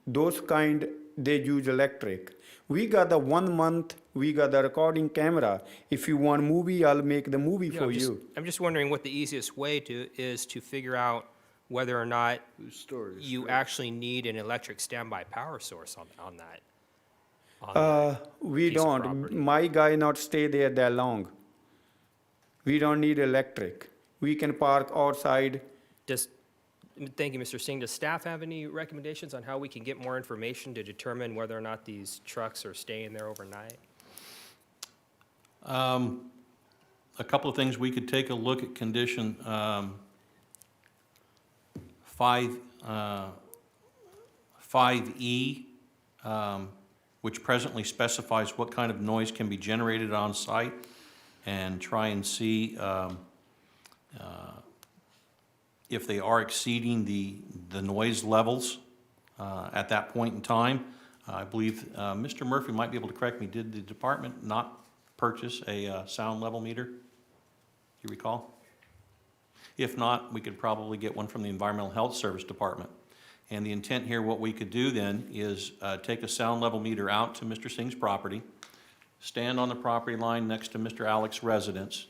those kind, they use electric. We got the 1 month, we got the recording camera. If you want movie, I'll make the movie Yeah, for you. I'm just wondering what the easiest way is to figure out whether or not Whose story is you straight? actually need an electric standby power source on that. We piece of don't. property. My guy not stay there that long. We don't need electric. We can park outside. Thank you, Mr. Singh. Does staff have any recommendations on how we can get more information to determine whether or not these trucks are staying there overnight? A couple of things, we could take a look at condition 5E, which presently specifies what kind of noise can be generated on site, and try and see if they are exceeding the noise levels at that point in time. I believe Mr. Murphy might be able to correct me. Did the department not purchase a sound level meter? Do you recall? If not, we could probably get one from the Environmental Health Service Department. And the intent here, what we could do then is take a sound level meter out to Mr. Singh's property, stand on the property line next to Mr. Alex's residence,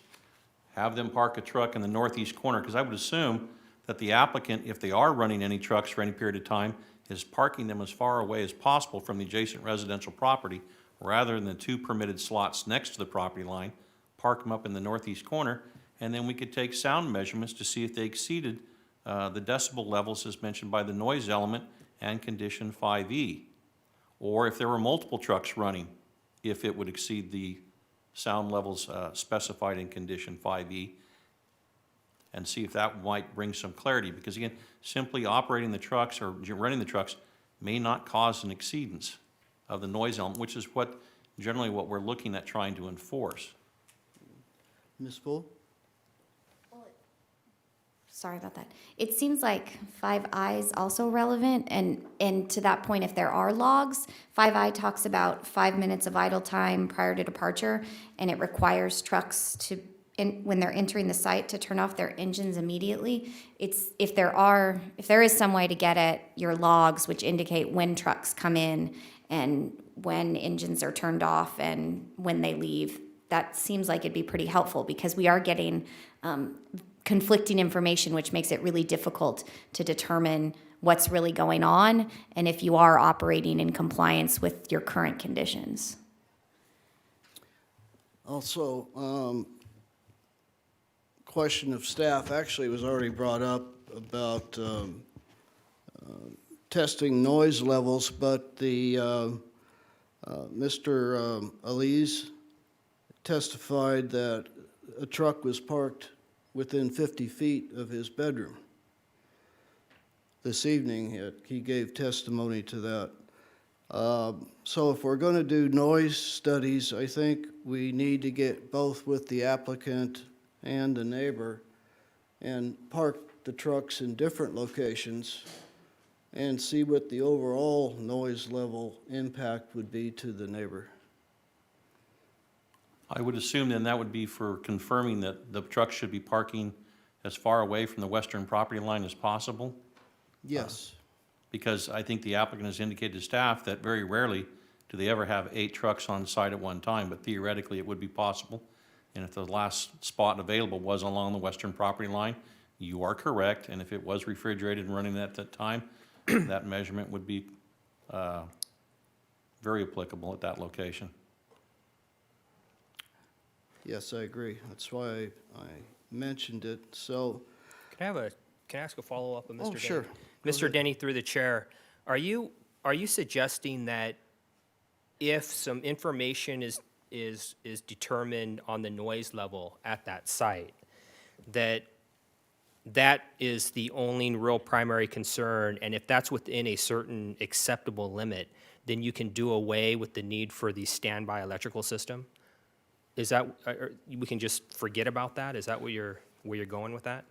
have them park a truck in the northeast corner, because I would assume that the applicant, if they are running any trucks for any period of time, is parking them as far away as possible from the adjacent residential property, rather than the 2 permitted slots next to the property line, park them up in the northeast corner, and then we could take sound measurements to see if they exceeded the decibel levels as mentioned by the noise element and condition 5E. Or if there were multiple trucks running, if it would exceed the sound levels specified in condition 5E, and see if that might bring some clarity. Because again, simply operating the trucks or running the trucks may not cause an exceedance of the noise element, which is generally what we're looking at trying to enforce. Ms. Poole? Sorry about that. It seems like 5I is also relevant, and to that point, if there are logs, 5I talks about 5 minutes of idle time prior to departure, and it requires trucks to, when they're entering the site, to turn off their engines immediately. If there is some way to get at your logs, which indicate when trucks come in and when engines are turned off and when they leave, that seems like it'd be pretty helpful, because we are getting conflicting information, which makes it really difficult to determine what's really going on and if you are operating in compliance with your current conditions. Also, question of staff actually was already brought up about testing noise levels, but Mr. Aliz testified that a truck was parked within 50 feet of his bedroom. This evening, he gave testimony to that. So if we're going to do noise studies, I think we need to get both with the applicant and the neighbor and park the trucks in different locations and see what the overall noise level impact would be to the neighbor. I would assume then that would be for confirming that the trucks should be parking as far away from the western property line as possible? Yes. Because I think the applicant has indicated to staff that very rarely do they ever have 8 trucks on site at one time, but theoretically it would be possible. And if the last spot available was along the western property line, you are correct, and if it was refrigerated and running at that time, that measurement would be very applicable at that location. Yes, I agree. That's why I mentioned it. So, Can I ask a follow-up of Mr. oh, Denny? sure. Go Mr. ahead. Denny, through the chair, are you suggesting that if some information is determined on the noise level at that site, that is the only real primary concern, and if that's within a certain acceptable limit, then you can do away with the need for the standby electrical system? Is that, we can just forget about that? Is that where you're going with that?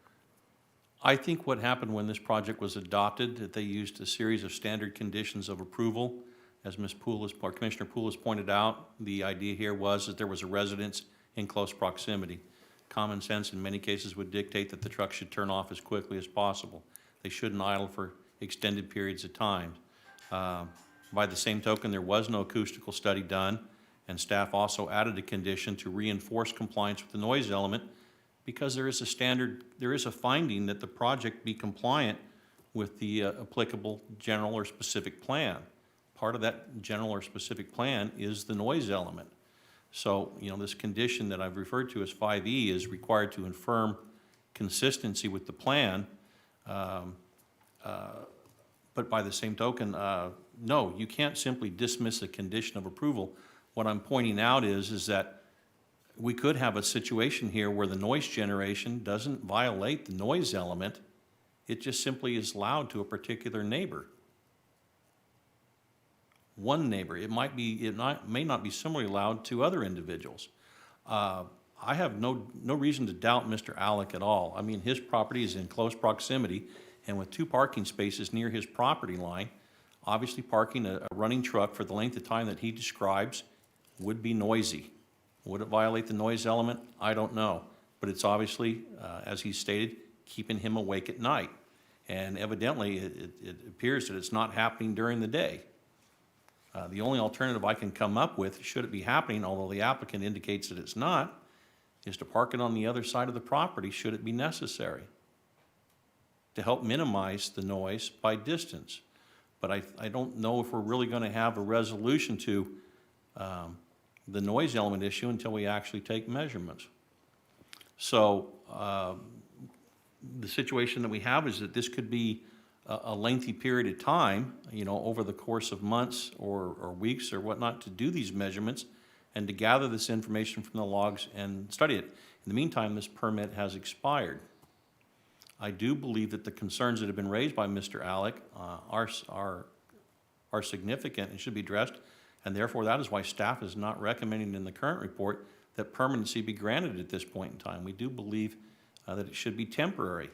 I think what happened when this project was adopted, that they used a series of standard conditions of approval. As Commissioner Poole has pointed out, the idea here was that there was a residence in close proximity. Common sense in many cases would dictate that the truck should turn off as quickly as possible. They shouldn't idle for extended periods of time. By the same token, there was no acoustical study done, and staff also added a condition to reinforce compliance with the noise element because there is a finding that the project be compliant with the applicable general or specific plan. Part of that general or specific plan is the noise element. So, this condition that I've referred to as 5E is required to affirm consistency with the plan. But by the same token, no, you can't simply dismiss a condition of approval. What I'm pointing out is that we could have a situation here where the noise generation doesn't violate the noise element. It just simply is loud to a particular neighbor. One neighbor. It may not be similarly loud to other individuals. I have no reason to doubt Mr. Alec at all. I mean, his property is in close proximity, and with 2 parking spaces near his property line, obviously parking a running truck for the length of time that he describes would be noisy. Would it violate the noise element? I don't know. But it's obviously, as he stated, keeping him awake at night. And evidently, it appears that it's not happening during the day. The only alternative I can come up with, should it be happening, although the applicant indicates that it's not, is to park it on the other side of the property, should it be necessary, to help minimize the noise by distance. But I don't know if we're really going to have a resolution to the noise element issue until we actually take measurements. So the situation that we have is that this could be a lengthy period of time, over the course of months or weeks or whatnot, to do these measurements and to gather this information from the logs and study it. In the meantime, this permit has expired. I do believe that the concerns that have been raised by Mr. Alec are significant and should be addressed, and therefore that is why staff is not recommending in the current report that permanency be granted at this point in time. We do believe that it should be temporary,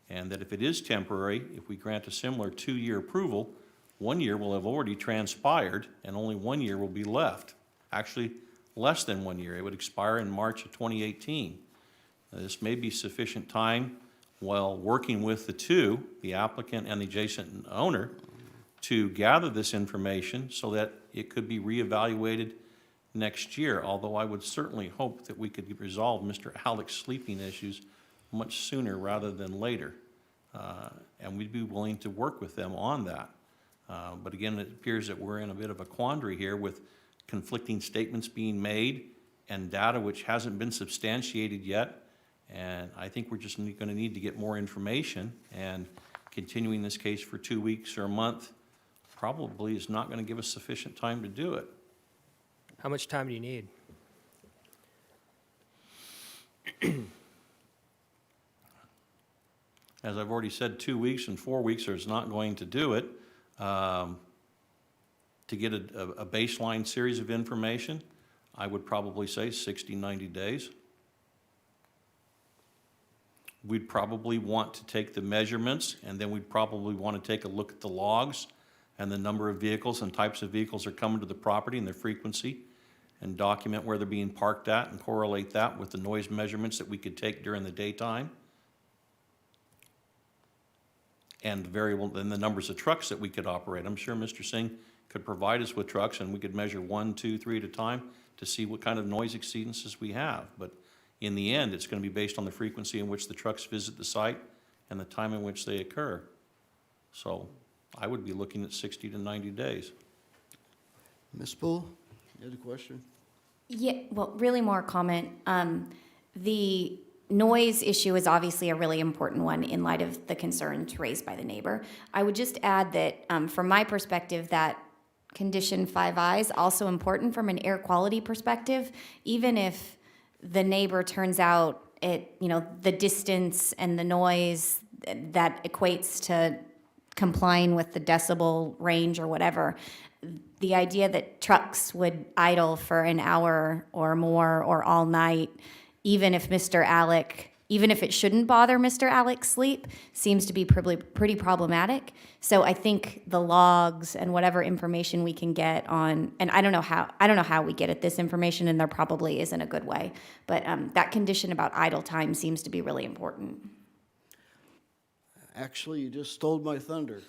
and that if it is temporary, if we grant a similar 2-year approval, 1 year will have already transpired and only 1 year will be left. Actually, less than 1 year. It would expire in March of 2018. This may be sufficient time while working with the applicant and the adjacent owner, to gather this information so that it could be reevaluated next year, although I would certainly hope that we could resolve Mr. Alec's sleeping issues much sooner rather than later. And we'd be willing to work with them on that. But again, it appears that we're in a bit of a quandary here with conflicting statements being made and data which hasn't been substantiated yet. And I think we're just going to need to get more information, and continuing this case for 2 weeks or a month probably is not going to give us sufficient time to do it. How much time do you need? As I've already said, 2 weeks and 4 weeks is not going to do it. To get a baseline series of information, I would probably say 60, 90 days. We'd probably want to take the measurements, and then we'd probably want to take a look at the logs and the number of vehicles and types of vehicles are coming to the property and their frequency, and document where they're being parked at and correlate that with the noise measurements that we could take during the daytime. And then the numbers of trucks that we could operate. I'm sure Mr. Singh could provide us with trucks, and we could measure 1, 2, 3 at a time to see what kind of noise exceedances we have. But in the end, it's going to be based on the frequency in which the trucks visit the site and the time in which they occur. So I would be looking at 60 to 90 days. Ms. Poole, you had a question? Yeah, well, really more comment. The noise issue is obviously a really important one in light of the concerns raised by the neighbor. I would just add that from my perspective, that condition 5I is also important from an air quality perspective. Even if the neighbor turns out the distance and the noise that equates to complying with the decibel range or whatever, the idea that trucks would idle for an hour or more or all night, even if it shouldn't bother Mr. Alec's sleep, seems to be pretty problematic. So I think the logs and whatever information we can get on, and I don't know how we get at this information, and there probably isn't a good way, but that condition about idle time seems to be really important. Actually, you just stole my thunder.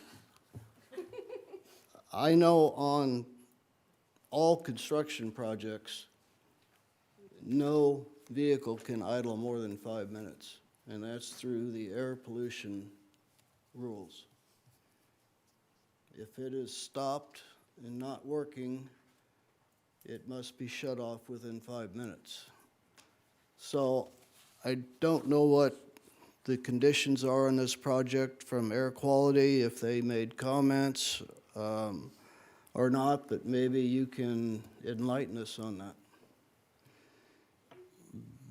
I know on all construction projects, no vehicle can idle more than 5 minutes, and that's through the air pollution rules. If it is stopped and not working, it must be shut off within 5 minutes. So I don't know what the conditions are on this project from air quality, if they made comments or not, but maybe you can enlighten us on that.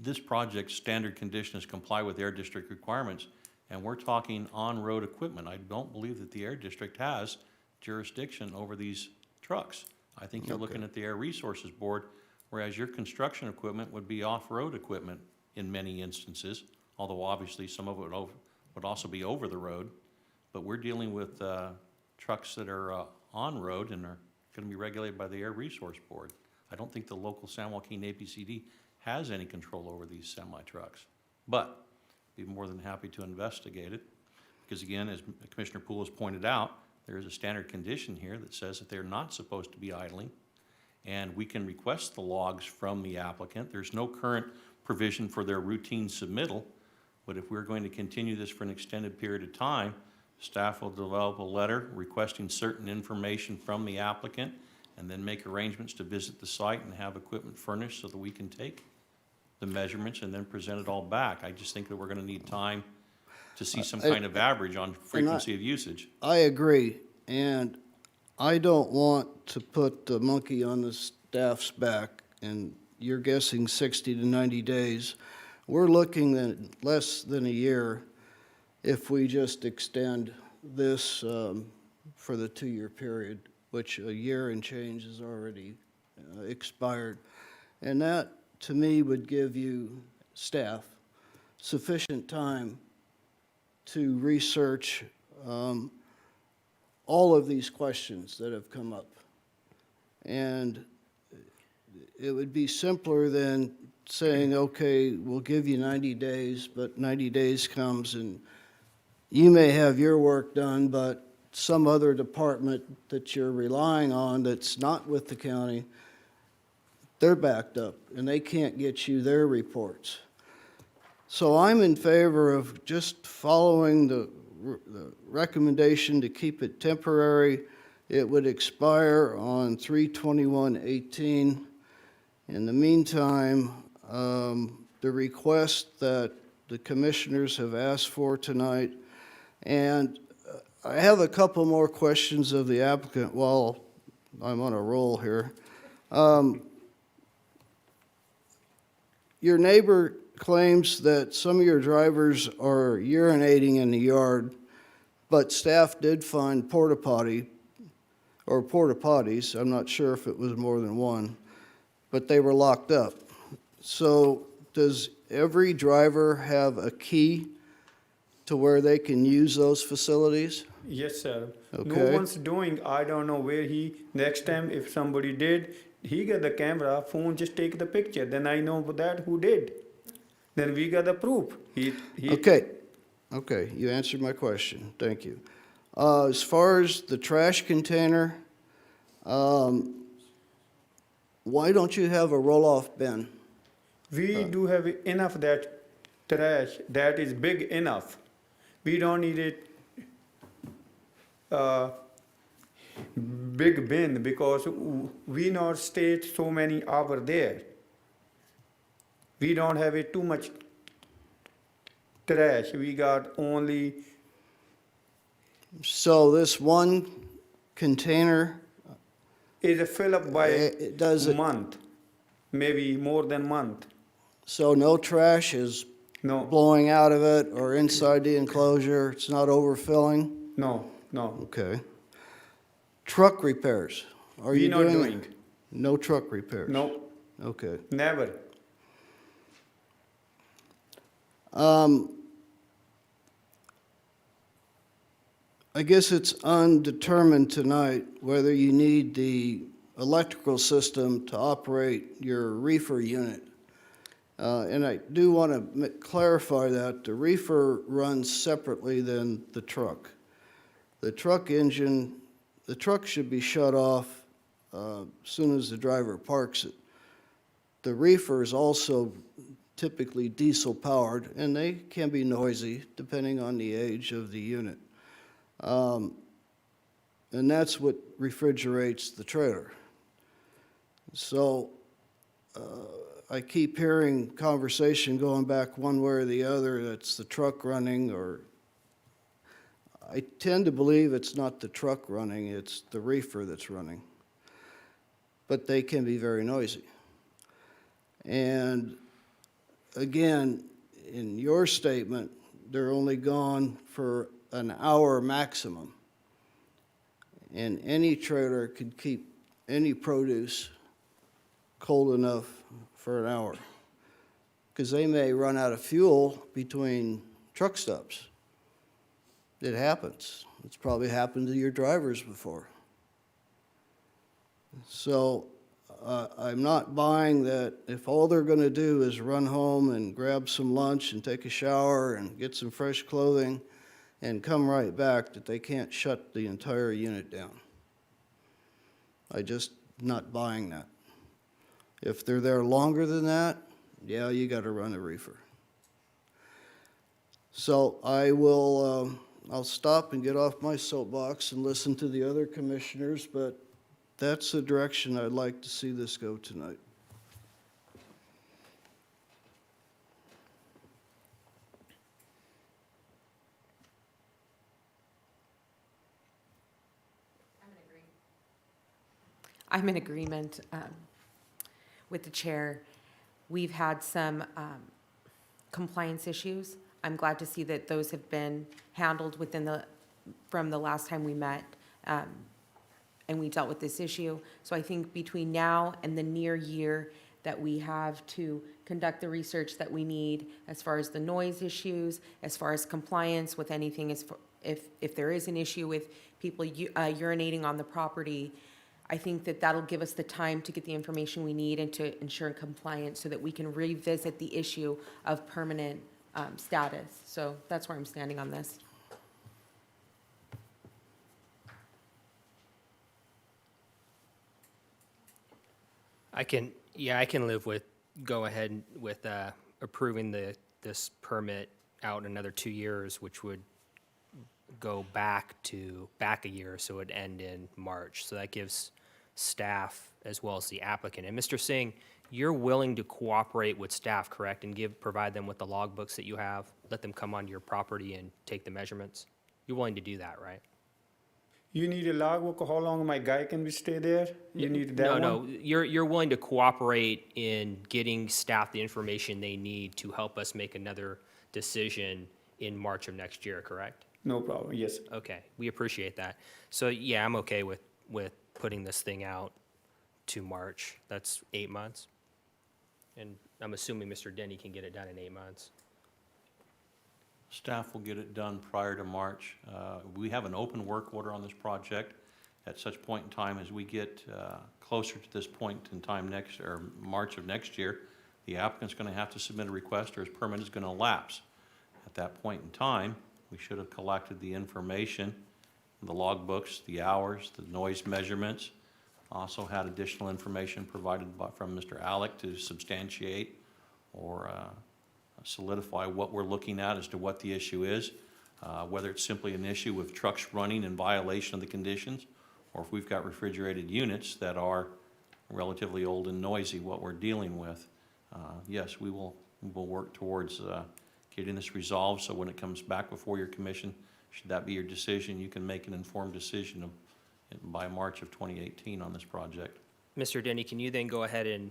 This project's standard condition is comply with air district requirements, and we're talking on-road equipment. I don't believe that the air district has jurisdiction over these trucks. I think you're looking at the Air Resources Board, whereas your construction equipment would be off-road equipment in many instances, although obviously some of it would also be over the road. But we're dealing with trucks that are on-road and are going to be regulated by the Air Resource Board. I don't think the local San Joaquin APCD has any control over these semi-trucks. But be more than happy to investigate it, because again, as Commissioner Poole has pointed out, there is a standard condition here that says that they're not supposed to be idling, and we can request the logs from the applicant. There's no current provision for their routine submittal, but if we're going to continue this for an extended period of time, staff will develop a letter requesting certain information from the applicant, and then make arrangements to visit the site and have equipment furnished so that we can take the measurements and then present it all back. I just think that we're going to need time to see some kind of average on frequency of usage. I agree, and I don't want to put the monkey on the staff's back, and you're guessing 60 to 90 days. We're looking at less than a year if we just extend this for the 2-year period, which a year and change is already expired. And that, to me, would give you, staff, sufficient time to research all of these questions that have come up. And it would be simpler than saying, okay, we'll give you 90 days, but 90 days comes and you may have your work done, but some other department that you're relying on that's not with the county, they're backed up and they can't get you their reports. So I'm in favor of just following the recommendation to keep it temporary. It would expire on 3/21/18. In the meantime, the request that the commissioners have asked for tonight, and I have a couple more questions of the applicant while I'm on a roll here. Your neighbor claims that some of your drivers are urinating in the yard, but staff did find porta potties. I'm not sure if it was more than one, but they were locked up. So does every driver have a key to where they can use those facilities? Yes, sir. No Okay. one's doing, I don't know where next time if somebody did, he got the camera, phone, just take the picture, then I know that who did. Then we got the proof. Okay, you answered my question, thank you. As far as the trash container, why don't you have a roll-off bin? We do have enough that trash that is big enough. We don't need it big bin because we not stay so many hours there. We don't have it too much trash. We got only, So this one container, is a fill up by It does it- month, maybe more than month. so no trash is No, blowing out of it or inside the enclosure, it's not overfilling? no. Okay. Truck repairs, are We you not doing? doing. No truck repairs? No, Okay. never. I guess it's undetermined tonight whether you need the electrical system to operate your reefer unit. And I do want to clarify that the reefer runs separately than the truck. The truck engine the truck should be shut off as soon as the driver parks it. The reefer is also typically diesel-powered, and they can be noisy depending on the age of the unit. And that's what refrigerates the trailer. So I keep hearing conversation going back one way or the other, that's the truck running, or I tend to believe it's not the truck running, it's the reefer that's running. But they can be very noisy. And again, in your statement, they're only gone for an hour maximum. And any trailer could keep any produce cold enough for an hour, because they may run out of fuel between truck stops. It happens. It's probably happened to your drivers before. So I'm not buying that if all they're going to do is run home and grab some lunch and take a shower and get some fresh clothing and come right back, that they can't shut the entire unit down. I just not buying that. If they're there longer than that, yeah, you got to run a reefer. So I'll stop and get off my soapbox and listen to the other commissioners, but that's the direction I'd like to see this go tonight. I'm in agreement with the chair. We've had some compliance issues. I'm glad to see that those have been handled from the last time we met, and we dealt with this issue. So I think between now and the near year that we have to conduct the research that we need as far as the noise issues, as far as compliance with anything, if there is an issue with people urinating on the property, I think that that'll give us the time to get the information we need and to ensure compliance so that we can revisit the issue of permanent status. So that's where I'm standing on this. I can live with, go ahead with approving this permit out another 2 years, which would go back a year, so it would end in March. So that gives staff as well as the applicant. And Mr. Singh, you're willing to cooperate with staff, correct, and provide them with the logbooks that you have, let them come onto your property and take the measurements? You're willing to do that, right? You need a logbook, how long my guy can stay there? You need that one? No, you're willing to cooperate in getting staff the information they need to help us make another decision in March of next year, correct? No problem, yes. Okay, we appreciate that. So, yeah, I'm okay with putting this thing out to March. That's 8 months. And I'm assuming Mr. Denny can get it done in 8 months. Staff will get it done prior to March. We have an open work order on this project. At such point in time as we get closer to this point in time March of next year, the applicant's going to have to submit a request or his permit is going to lapse. At that point in time, we should have collected the information, the logbooks, the hours, the noise measurements. Also had additional information provided from Mr. Alec to substantiate or solidify what we're looking at as to what the issue is, whether it's simply an issue with trucks running in violation of the conditions, or if we've got refrigerated units that are relatively old and noisy, what we're dealing with. Yes, we will work towards getting this resolved, so when it comes back before your commission, should that be your decision, you can make an informed decision by March of 2018 on this project. Mr. Denny, can you then go ahead and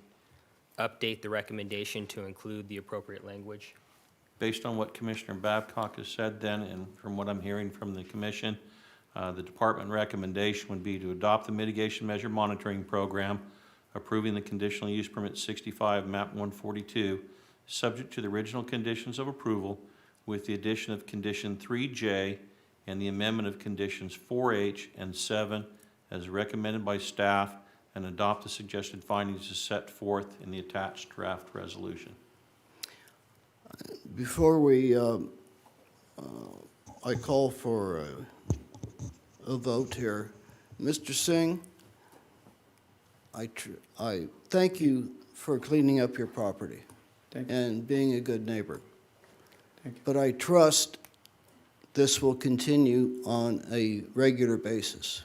update the recommendation to include the appropriate language? Based on what Commissioner Babcock has said then, and from what I'm hearing from the commission, the department recommendation would be to adopt the mitigation measure monitoring program, approving the conditional use permit 65, map 142, subject to the original conditions of approval, with the addition of condition 3J and the amendment of conditions 4H and 7 as recommended by staff, and adopt the suggested findings as set forth in the attached draft resolution. Before we, I call for a vote here, Mr. Singh, I thank you for cleaning up your property Thank you. and being a good neighbor. Thank you. But I trust this will continue on a regular basis.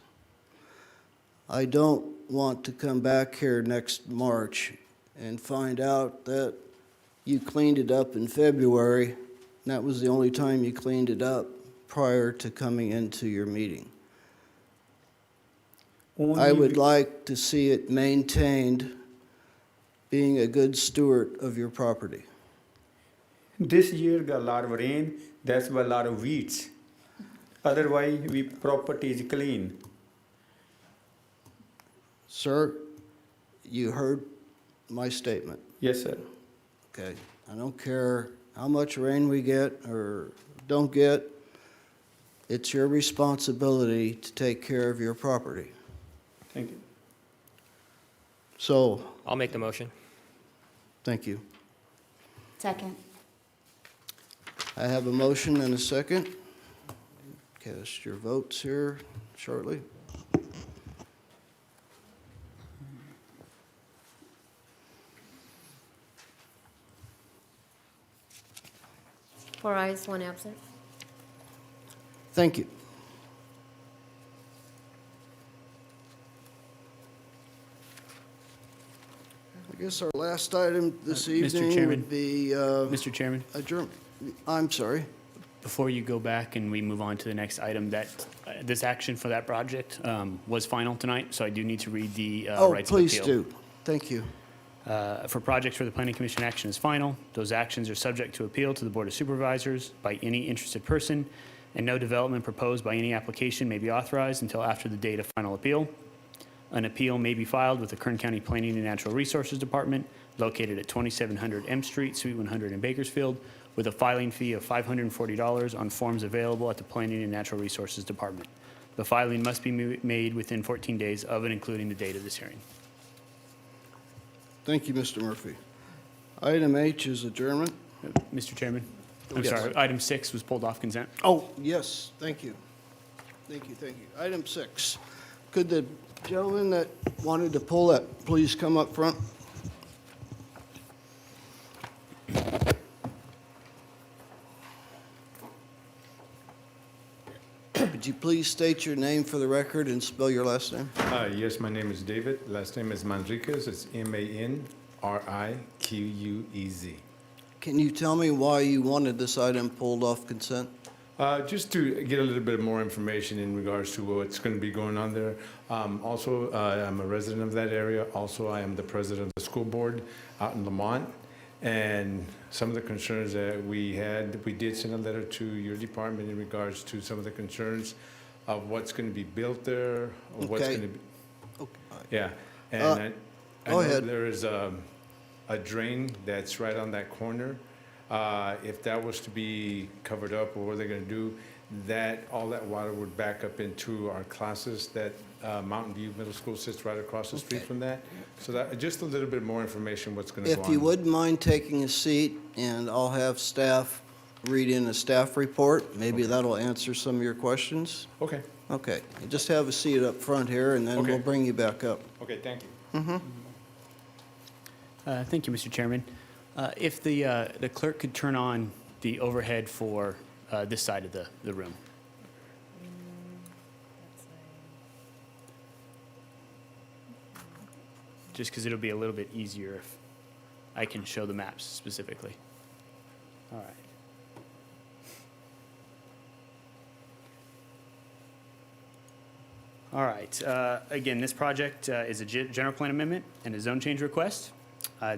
I don't want to come back here next March and find out that you cleaned it up in February, and that was the only time you cleaned it up prior to coming into your meeting. I would like to see it maintained, being a good steward of your property. This year got a lot of rain, that's why a lot of weeds. Otherwise, we property is clean. Sir, you heard my statement, Yes, sir. okay? I don't care how much rain we get or don't get. It's your responsibility to take care of your property. Thank you. So, I'll make the motion. thank you. Second. I have a motion and a second. Cast your votes here shortly. Four ayes, one absent. Thank you. I guess our last item this Mr. evening Chairman. would be Mr. Chairman, adjournment. I'm sorry. before you go back and we move on to the next item, that this action for that project was final tonight, so I do need to read the Oh, rights of appeal. please do. Thank you. For projects where the planning commission action is final, those actions are subject to appeal to the board of supervisors by any interested person, and no development proposed by any application may be authorized until after the date of final appeal. An appeal may be filed with the Kern County Planning and Natural Resources Department, located at 2700 M Street, Suite 100 in Bakersfield, with a filing fee of $540 on forms available at the Planning and Natural Resources Department. The filing must be made within 14 days of and including the date of this hearing. Thank you, Mr. Murphy. Item H is adjournment. Mr. Chairman, I'm Yes. sorry, item 6 was pulled off consent. Oh, yes, thank you. Thank you, thank you. Item 6. Could the gentleman that wanted to pull that please come up front? Would you please state your name for the record and spell your last name? Yes, my name is David. Last name is Manriquez. It's Manriquez. Can you tell me why you wanted this item pulled off consent? Just to get a little bit more information in regards to what's going to be going on there. Also, I'm a resident of that area. Also, I am the president of the school board out in Lamont. And some of the concerns that we had, we did send a letter to your department in regards to some of the concerns of what's going to be built there, or what's Okay. going to be, Okay. yeah. And I go know ahead. there is a drain that's right on that corner. If that was to be covered up, or what they're going to do, that, all that water would back up into our classes. That Mountain View Middle School sits right across the street Okay. from that. So that, just a little bit more information what's going to go on. If you wouldn't mind taking a seat, and I'll have staff read in a staff report, maybe that'll answer some of your questions. Okay, Okay, just have a seat up front here, and then we'll Okay. bring you back up. okay, thank you. Thank you, Mr. Chairman. If the clerk could turn on the overhead for this side of the room. Just because it'll be a little bit easier if I can show the maps specifically. All right. All right. Again, this project is a general plan amendment and a zone change request.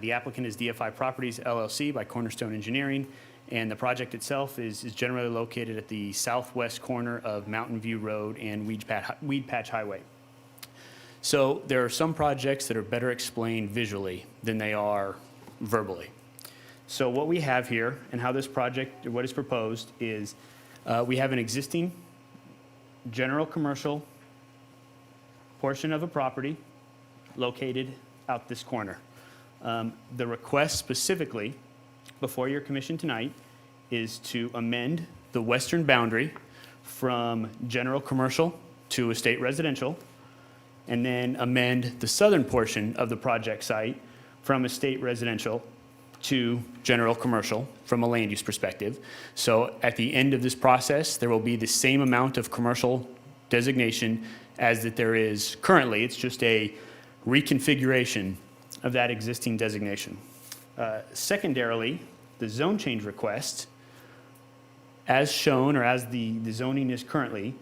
The applicant is DFI Properties LLC by Cornerstone Engineering, and the project itself is generally located at the southwest corner of Mountain View Road and Weed Patch Highway. So there are some projects that are better explained visually than they are verbally. So what we have here and how this project, what is proposed, is we have an existing general commercial portion of a property located out this corner. The request specifically before your commission tonight is to amend the western boundary from general commercial to estate residential and then amend the southern portion of the project site from estate residential to general commercial from a land use perspective. So at the end of this process, there will be the same amount of commercial designation as that there is currently. It's just a reconfiguration of that existing designation. Secondarily, the zone change request, as shown or as the zoning is currently,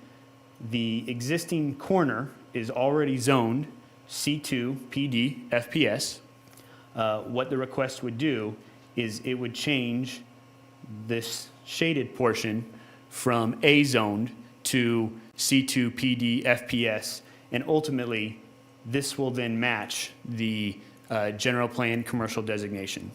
the existing corner is already zoned C2 PD FPS. What the request would do is it would change this shaded portion from A zoned to C2 PD FPS, and ultimately this will then match the general plan commercial designation.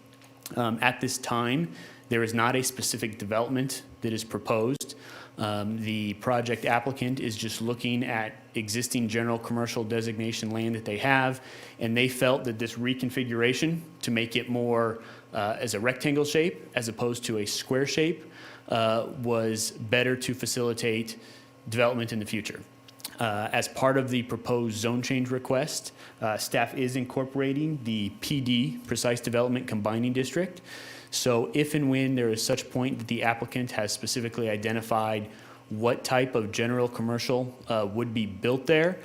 At this time, there is not a specific development that is proposed. The project applicant is just looking at existing general commercial designation land that they have, and they felt that this reconfiguration to make it more as a rectangle shape as opposed to a square shape was better to facilitate development in the future. As part of the proposed zone change request, staff is incorporating the PD, Precise Development Combining District. So if and when there is such point that the applicant has specifically identified what type of general commercial would be built there,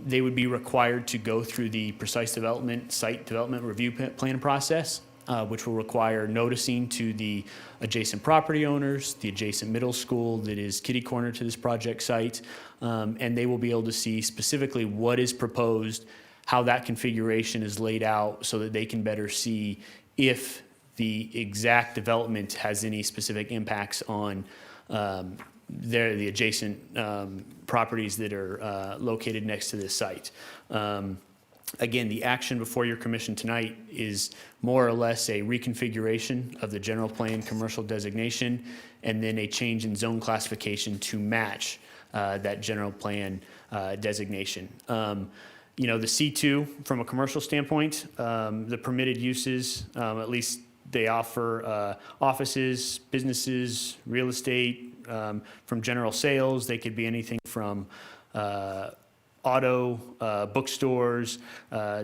they would be required to go through the Precise Development Site Development Review Plan process, which will require noticing to the adjacent property owners, the adjacent middle school that is kitty corner to this project site, and they will be able to see specifically what is proposed, how that configuration is laid out so that they can better see if the exact development has any specific impacts on the adjacent properties that are located next to this site. Again, the action before your commission tonight is more or less a reconfiguration of the general plan commercial designation and then a change in zone classification to match that general plan designation. You know, the C2, from a commercial standpoint, the permitted uses, at least they offer offices, businesses, real estate, from general sales. They could be anything from auto, bookstores,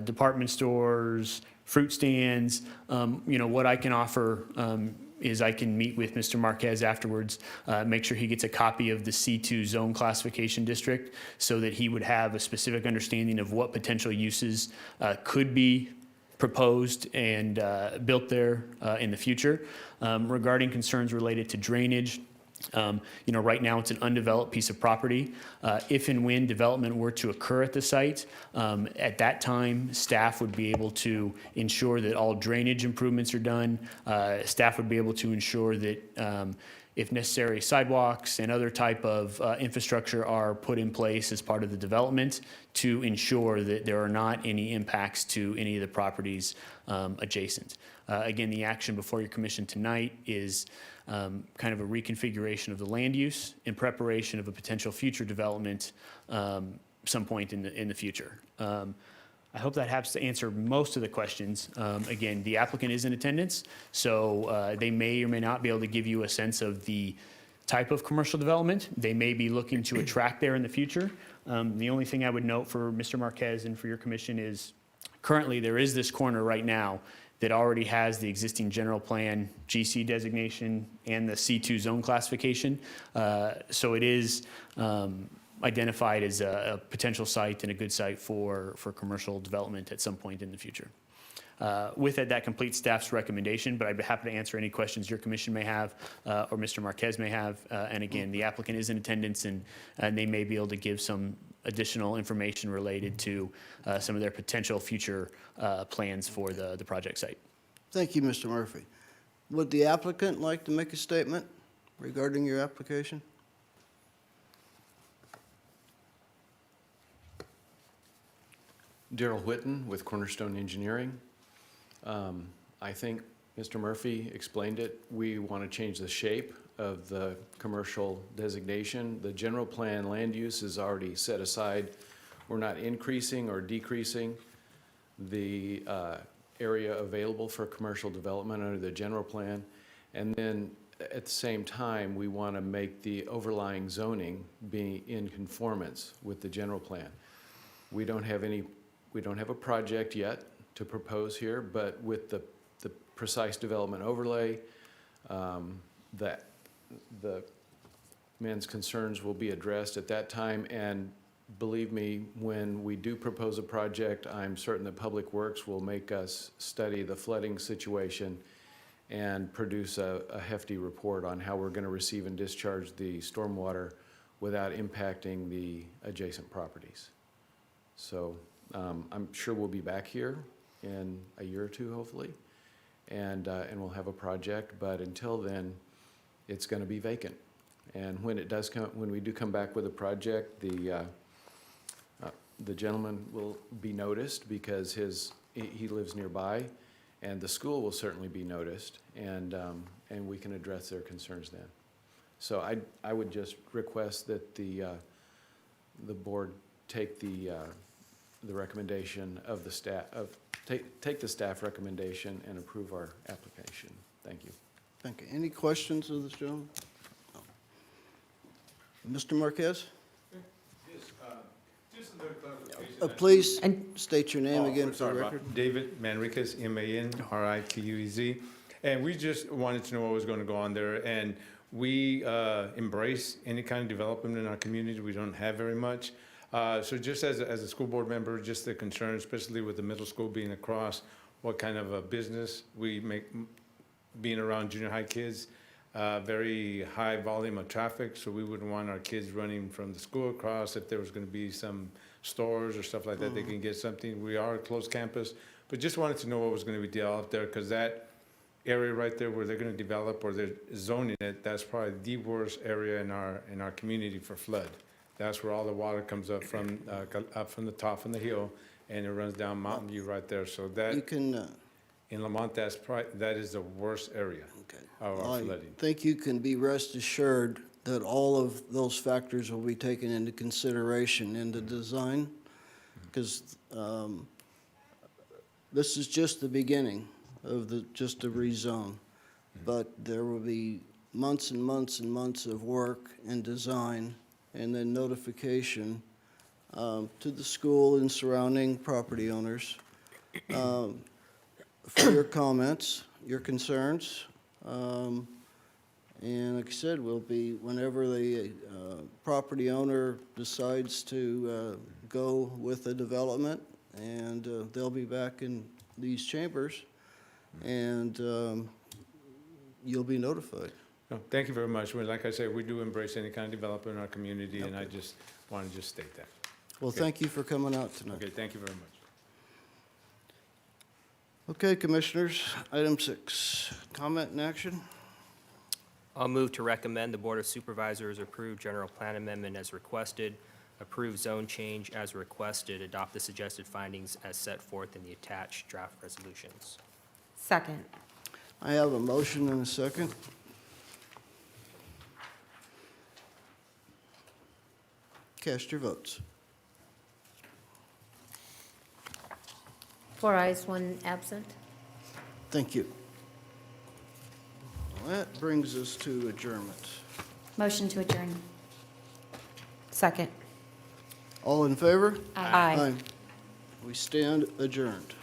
department stores, fruit stands. You know, what I can offer is I can meet with Mr. Marquez afterwards, make sure he gets a copy of the C2 zone classification district so that he would have a specific understanding of what potential uses could be proposed and built there in the future. Regarding concerns related to drainage, you know, right now it's an undeveloped piece of property. If and when development were to occur at the site, at that time, staff would be able to ensure that all drainage improvements are done. Staff would be able to ensure that if necessary, sidewalks and other type of infrastructure are put in place as part of the development to ensure that there are not any impacts to any of the properties adjacent. Again, the action before your commission tonight is kind of a reconfiguration of the land use in preparation of a potential future development some point in the future. I hope that helps to answer most of the questions. Again, the applicant is in attendance, so they may or may not be able to give you a sense of the type of commercial development they may be looking to attract there in the future. The only thing I would note for Mr. Marquez and for your commission is currently there is this corner right now that already has the existing general plan GC designation and the C2 zone classification. So it is identified as a potential site and a good site for commercial development at some point in the future. With it, that completes staff's recommendation, but I'd be happy to answer any questions your commission may have or Mr. Marquez may have. And again, the applicant is in attendance and they may be able to give some additional information related to some of their potential future plans for the project site. Thank you, Mr. Murphy. Would the applicant like to make a statement regarding your application? Daryl Whitten with Cornerstone Engineering. I think Mr. Murphy explained it. We want to change the shape of the commercial designation. The general plan land use is already set aside. We're not increasing or decreasing the area available for commercial development under the general plan. And then at the same time, we want to make the overlying zoning be in conformance with the general plan. We don't have a project yet to propose here, but with the precise development overlay, that the men's concerns will be addressed at that time. And believe me, when we do propose a project, I'm certain that Public Works will make us study the flooding situation and produce a hefty report on how we're going to receive and discharge the stormwater without impacting the adjacent properties. So I'm sure we'll be back here in a year or two, hopefully, and we'll have a project. But until then, it's going to be vacant. And when we do come back with a project, the gentleman will be noticed because he lives nearby, and the school will certainly be noticed, and we can address their concerns then. So I would just request that the board take the recommendation of the staff, take the staff recommendation and approve our application. Thank you. Thank you. Any questions of this gentleman? No. Mr. Marquez? Just a little clarification. Please And- state your name again for the Sorry about record. David Manriquez, Manriquez. And we just wanted to know what was going to go on there. And we embrace any kind of development in our community. We don't have very much. So just as a school board member, just the concern, especially with the middle school being across, what kind of a business we make, being around junior high kids, very high volume of traffic, so we wouldn't want our kids running from the school across. If there was going to be some stores or stuff like that, they can get something. We are a closed campus, but just wanted to know what was going to be developed there, because that area right there where they're going to develop or they're zoning it, that's probably the worst area in our community for flood. That's where all the water comes up from the top from the hill, and it runs down Mountain View right there. So that You can, in Lamont, that is the worst area okay. of our I flooding. think you can be rest assured that all of those factors will be taken into consideration in the design, because this is just the beginning of just the rezone. But there will be months and months and months of work and design, and then notification to the school and surrounding property owners for your comments, your concerns. And like I said, we'll be, whenever the property owner decides to go with the development, and they'll be back in these chambers, and you'll be notified. No, thank you very much. Well, like I said, we do embrace any kind of development in our community, and I just want to state that. Well, Okay. thank you for coming out tonight. Okay, thank you very much. Okay, Commissioners, item 6, comment and action. I'll move to recommend the Board of Supervisors approve general plan amendment as requested, approve zone change as requested, adopt the suggested findings as set forth in the attached draft resolutions. Second. I have a motion and a second. Cast your votes. 4 ayes, 1 absent. Thank you. Well, that brings us to adjournment. Motion to adjourn. Second. All in favor? Aye. We stand adjourned.